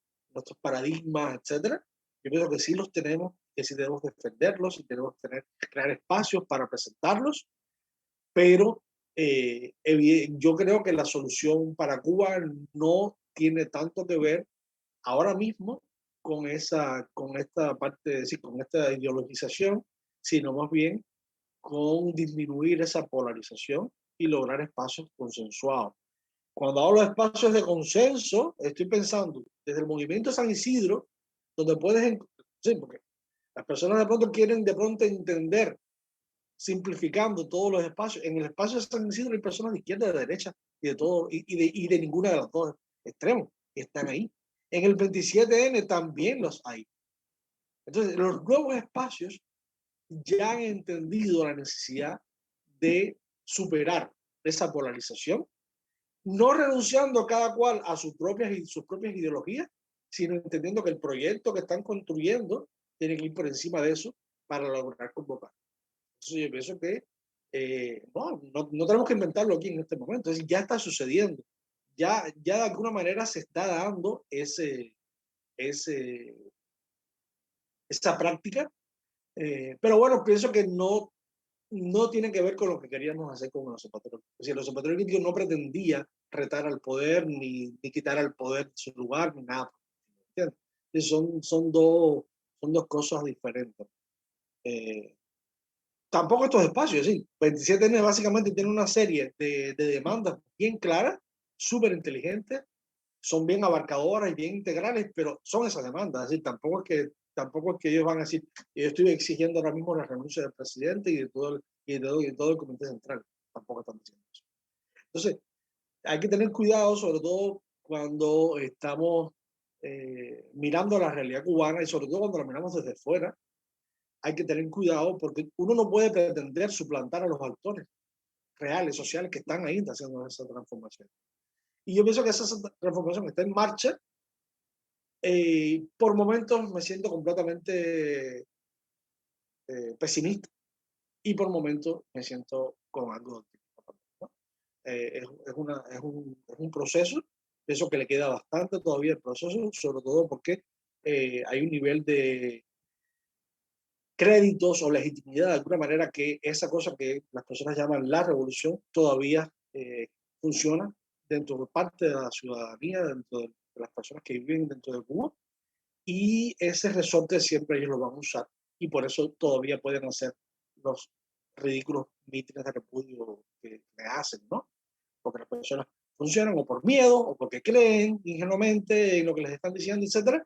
paradigmas, etcétera. Yo pienso que sí los tenemos, que sí debemos defenderlos y tenemos que crear espacios para presentarlos, pero yo creo que la solución para Cuba no tiene tanto que ver ahora mismo con esta parte, sí, con esta ideologización, sino más bien con disminuir esa polarización y lograr espacios consensuados. Cuando hablo de espacios de consenso, estoy pensando desde el movimiento San Isidro, donde puedes, sí, porque las personas de pronto quieren de pronto entender, simplificando todos los espacios. En el espacio de San Isidro hay personas de izquierda, de derecha y de todo, y de ninguna de las dos extremos, que están ahí. En el 27N también los hay. Entonces, los nuevos espacios ya han entendido la necesidad de superar esa polarización, no renunciando cada cual a sus propias ideologías, sino entendiendo que el proyecto que están construyendo tiene que ir por encima de eso para lograr convocar. Entonces yo pienso que no tenemos que inventarlo aquí en este momento, es decir, ya está sucediendo, ya de alguna manera se está dando esa práctica, pero bueno, pienso que no tiene que ver con lo que queríamos hacer con los zapateros. Es decir, los zapateros críticos no pretendía retar al poder, ni quitar al poder su lugar, ni nada. ¿Entiendes? Son dos cosas diferentes. Tampoco estos espacios, sí. 27N básicamente tiene una serie de demandas bien claras, súper inteligentes, son bien abarcadoras y bien integrales, pero son esas demandas. Es decir, tampoco es que ellos van a decir, yo estoy exigiendo ahora mismo la renuncia del presidente y de todo el comité central. Tampoco están diciendo eso. Entonces, hay que tener cuidado, sobre todo cuando estamos mirando la realidad cubana y sobre todo cuando la miramos desde fuera. Hay que tener cuidado porque uno no puede pretender suplantar a los actores reales, sociales que están ahí haciendo esa transformación. Y yo pienso que esa transformación está en marcha. Por momentos me siento completamente pesimista y por momentos me siento con algo de optimismo, ¿no? Es un proceso, pienso que le queda bastante todavía el proceso, sobre todo porque hay un nivel de créditos o legitimidad de alguna manera que esa cosa que las personas llaman la revolución todavía funciona dentro de parte de la ciudadanía, dentro de las personas que viven dentro de Cuba, y ese resorte siempre ellos lo van a usar y por eso todavía pueden hacer los ridículos mítines de repudio que hacen, ¿no? Porque las personas funcionan o por miedo o porque creen ingenuamente en lo que les están diciendo, etcétera,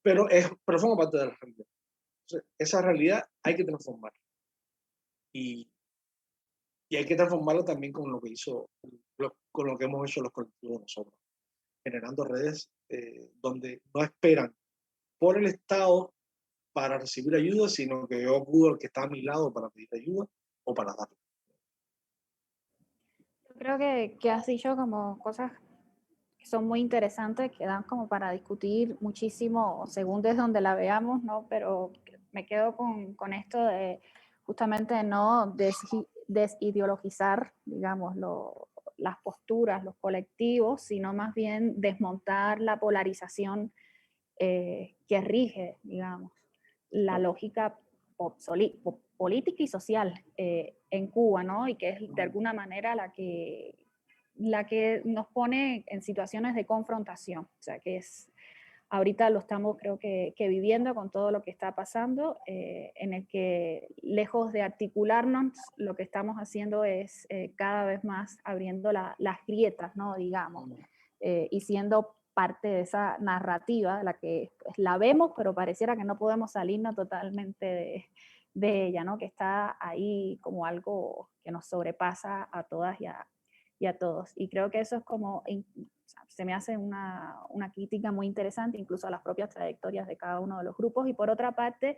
pero forma parte de la realidad. Entonces, esa realidad hay que transformarla. Y hay que transformarla también con lo que con lo que hemos hecho los colectivos nosotros, generando redes donde no esperan por el Estado para recibir ayuda, sino que yo acudo al que está a mi lado para pedir ayuda o para darla. Yo creo que has dicho como cosas que son muy interesantes, que dan como para discutir muchísimo según desde donde la veamos, ¿no? Pero me quedo con esto de justamente no desideologizar, digamos, las posturas, los colectivos, sino más bien desmontar la polarización que rige, digamos, la lógica política y social en Cuba, ¿no? Y que es de alguna manera la que nos pone en situaciones de confrontación, o sea, que es ahorita lo estamos creo que viviendo con todo lo que está pasando, en el que lejos de articularnos, lo que estamos haciendo es cada vez más abriendo las grietas, ¿no? Digamos, y siendo parte de esa narrativa, la que pues, la vemos, pero pareciera que no podemos salirnos totalmente de ella, ¿no? Que está ahí como algo que nos sobrepasa a todas y a todos. Y creo que eso es como, o sea, se me hace una crítica muy interesante, incluso a las propias trayectorias de cada uno de los grupos. Y por otra parte,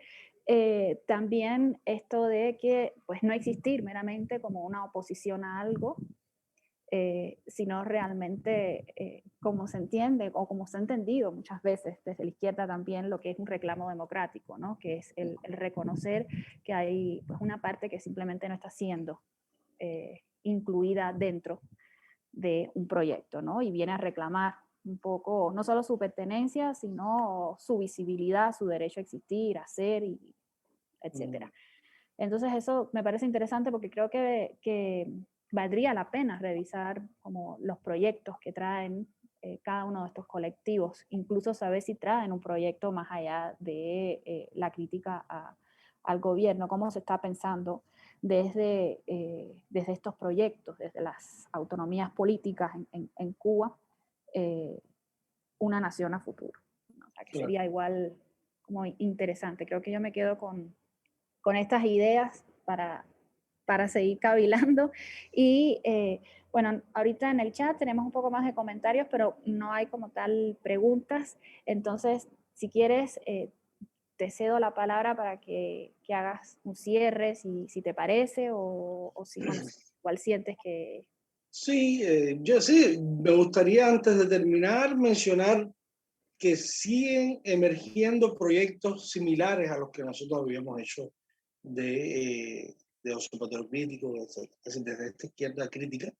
también esto de que pues no existir meramente como una oposición a algo, sino realmente como se entiende o como se ha entendido muchas veces desde la izquierda también lo que es un reclamo democrático, ¿no? Que es el reconocer que hay pues, una parte que simplemente no está siendo incluida dentro de un proyecto, ¿no? Y viene a reclamar un poco no solo su pertenencia, sino su visibilidad, su derecho a existir, a ser, y etcétera. Entonces eso me parece interesante porque creo que valdría la pena revisar como los proyectos que traen cada uno de estos colectivos, incluso saber si traen un proyecto más allá de la crítica al gobierno, cómo se está pensando desde estos proyectos, desde las autonomías políticas en Cuba, una nación a futuro. O sea, que Claro. sería igual como interesante. Creo que yo me quedo con estas ideas para seguir cavilando. Y bueno, ahorita en el chat tenemos un poco más de comentarios, pero no hay como tal preguntas. Entonces, si quieres, te cedo la palabra para que hagas un cierre, si te parece, o si, bueno, cuál sientes que... Sí, yo sí, me gustaría antes de terminar mencionar que siguen emergiendo proyectos similares a los que nosotros habíamos hecho de observatorio crítico, desde esta izquierda crítica.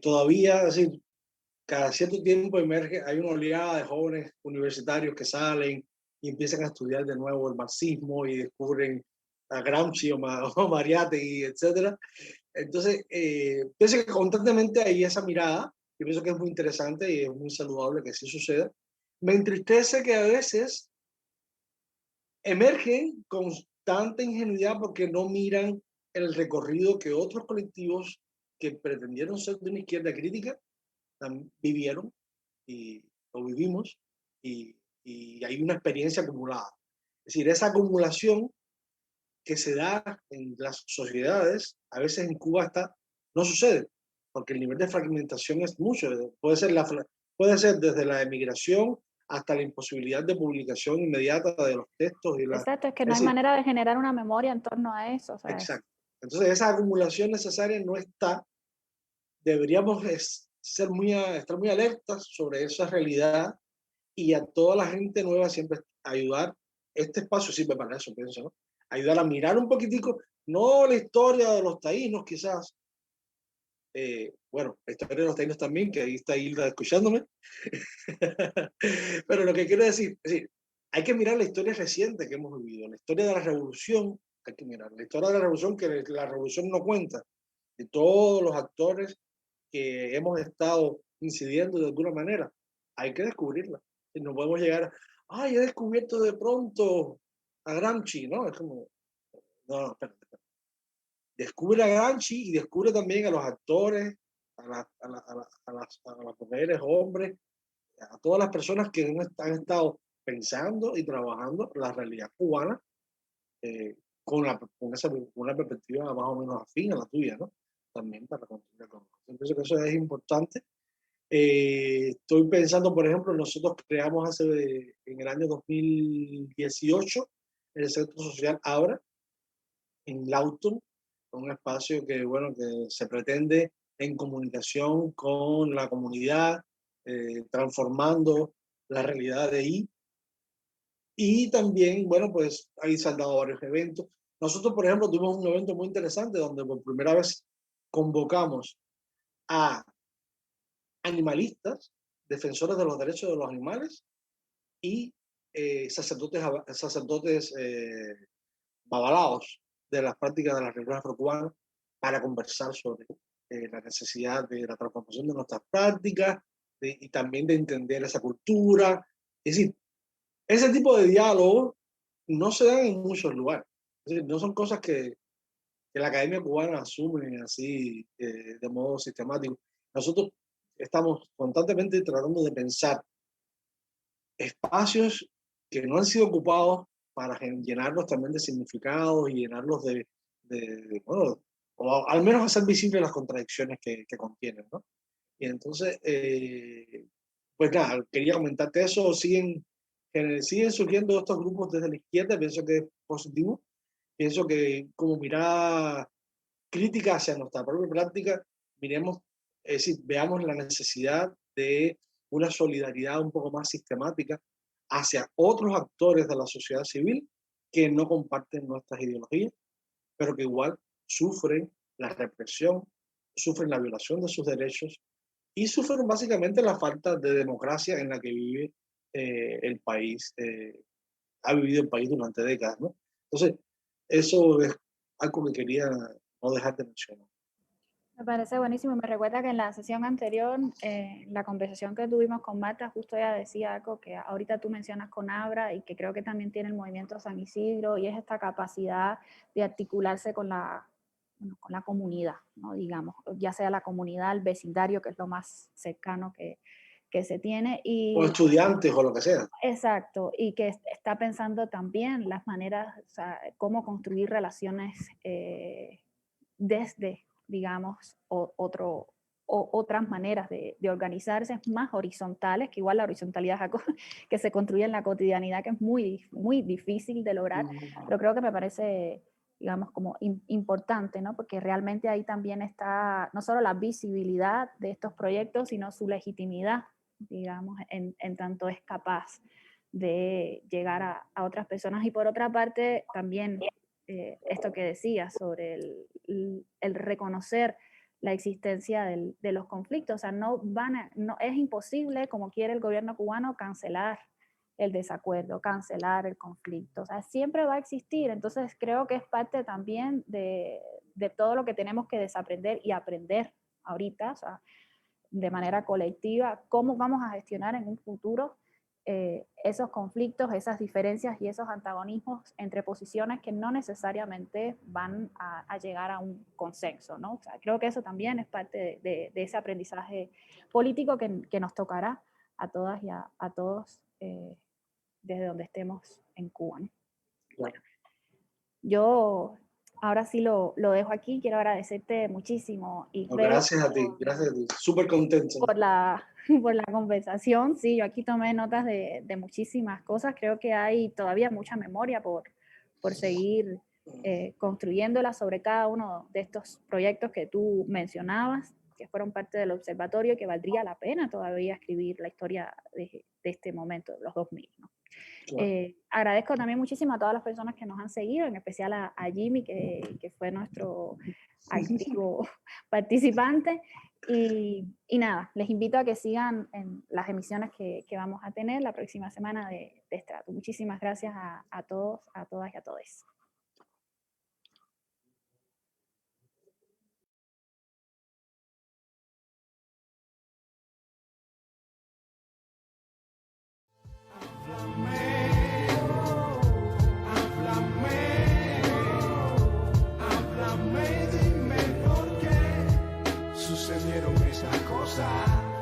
Todavía, así, cada cierto tiempo emerge, hay una oleada de jóvenes universitarios que salen y empiezan a estudiar de nuevo el marxismo y descubren a Gramsci o Mariátegui, etcétera. Entonces, pienso que constantemente hay esa mirada. Yo pienso que es muy interesante y es muy saludable que sí suceda. Me entristece que a veces emergen con tanta ingenuidad porque no miran el recorrido que otros colectivos que pretendieron ser de una izquierda crítica vivieron y lo vivimos y hay una experiencia acumulada. Es decir, esa acumulación que se da en las sociedades, a veces en Cuba no sucede, porque el nivel de fragmentación es mucho. Puede ser desde la emigración hasta la imposibilidad de publicación inmediata de los textos. Exacto, es que no Es hay decir, manera de generar una memoria en torno a eso, ¿sabes? exacto. Entonces, esa acumulación necesaria no está. Deberíamos estar muy alertas sobre esa realidad y a toda la gente nueva siempre ayudar. Este espacio sirve para eso, pienso, ¿no? Ayudar a mirar un poquitico, no la historia de los taínos quizás, bueno, la historia de los taínos también, que ahí está Hilda escuchándome, pero lo que quiero decir, es decir, hay que mirar la historia reciente que hemos vivido, la historia de la revolución, hay que mirar, la historia de la revolución que la revolución no cuenta, de todos los actores que hemos estado incidiendo de alguna manera, hay que descubrirla. Y no podemos llegar, ay, he descubierto de pronto a Gramsci, ¿no? Es como, no, espérate, espérate. Descubre a Gramsci y descubre también a los actores, a las mujeres, hombres, a todas las personas que han estado pensando y trabajando la realidad cubana eh, con una perspectiva más o menos afín a la tuya, ¿no? También para continuar con eso. Pienso que eso es importante. Estoy pensando, por ejemplo, nosotros creamos en el año 2018 el Centro Social Abra en Lawton, un espacio que, bueno, que se pretende en comunicación con la comunidad, transformando la realidad de ahí. Y también, bueno, pues ahí se han dado varios eventos. Nosotros, por ejemplo, tuvimos un evento muy interesante donde por primera vez convocamos a animalistas, defensores de los derechos de los animales y sacerdotes babalaos de las prácticas de la religión afrocubana para conversar sobre la necesidad de la transformación de nuestras prácticas y también de entender esa cultura Es decir, ese tipo de diálogo no se dan en muchos lugares. Es decir, no son cosas que la Academia Cubana asume así de modo sistemático. Nosotros estamos constantemente tratando de pensar espacios que no han sido ocupados para llenarlos también de significados y llenarlos bueno, o al menos hacer visibles las contradicciones que contienen, ¿no? Y entonces, pues nada, quería comentarte eso. Siguen surgiendo estos grupos desde la izquierda, pienso que es positivo. Pienso que como mirada crítica hacia nuestra propia práctica, miremos, es decir, veamos la necesidad de una solidaridad un poco más sistemática hacia otros actores de la sociedad civil que no comparten nuestras ideologías, pero que igual sufren la represión, sufren la violación de sus derechos y sufren básicamente la falta de democracia en la que vive el país, ha vivido el país durante décadas, ¿no? Entonces, eso es algo que quería no dejar de mencionar. Me parece buenísimo. Me recuerda que en la sesión anterior, la conversación que tuvimos con Marta, justo ella decía algo que ahorita tú mencionas con Abra y que creo que también tiene el movimiento San Isidro, y es esta capacidad de articularse con la comunidad, ¿no? Digamos, ya sea la comunidad, el vecindario, que es lo más cercano que se tiene. O estudiantes o lo que sea. Exacto, y que está pensando también las maneras, o sea, cómo construir relaciones desde, digamos, otras maneras de organizarse más horizontales, que igual la horizontalidad es algo que se construye en la cotidianidad, que es muy, muy difícil de lograr, pero creo que me parece, digamos, como importante, ¿no? Porque realmente ahí también está no solo la visibilidad de estos proyectos, sino su legitimidad, digamos, en tanto es capaz de llegar a otras personas. Y por otra parte, también esto que decía sobre el reconocer la existencia de los conflictos. O sea, no es imposible, como quiere el gobierno cubano, cancelar el desacuerdo, cancelar el conflicto. O sea, siempre va a existir. Entonces creo que es parte también de todo lo que tenemos que desaprender y aprender ahorita, o sea, de manera colectiva, cómo vamos a gestionar en un futuro esos conflictos, esas diferencias y esos antagonismos entre posiciones que no necesariamente van a llegar a un consenso, ¿no? O sea, creo que eso también es parte de ese aprendizaje político que nos tocará a todas y a todos desde donde estemos en Cuba, ¿no? Bueno, yo ahora sí lo dejo aquí. Quiero agradecerte muchísimo. Y gracias a ti, súper contento. Por la conversación. Sí, yo aquí tomé notas de muchísimas cosas. Creo que hay todavía mucha memoria por seguir construyéndola sobre cada uno de estos proyectos que tú mencionabas, que fueron parte del observatorio, que valdría la pena todavía escribir la historia de este momento, de los 2000, ¿no? Claro. Agradezco también muchísimo a todas las personas que nos han seguido, en especial a Jimmy, que fue nuestro activo participante. Y nada, les invito a que sigan en las emisiones que vamos a tener la próxima semana de Estrato. Muchísimas gracias a todos, a todas y a todos. Sucedieron esas cosas.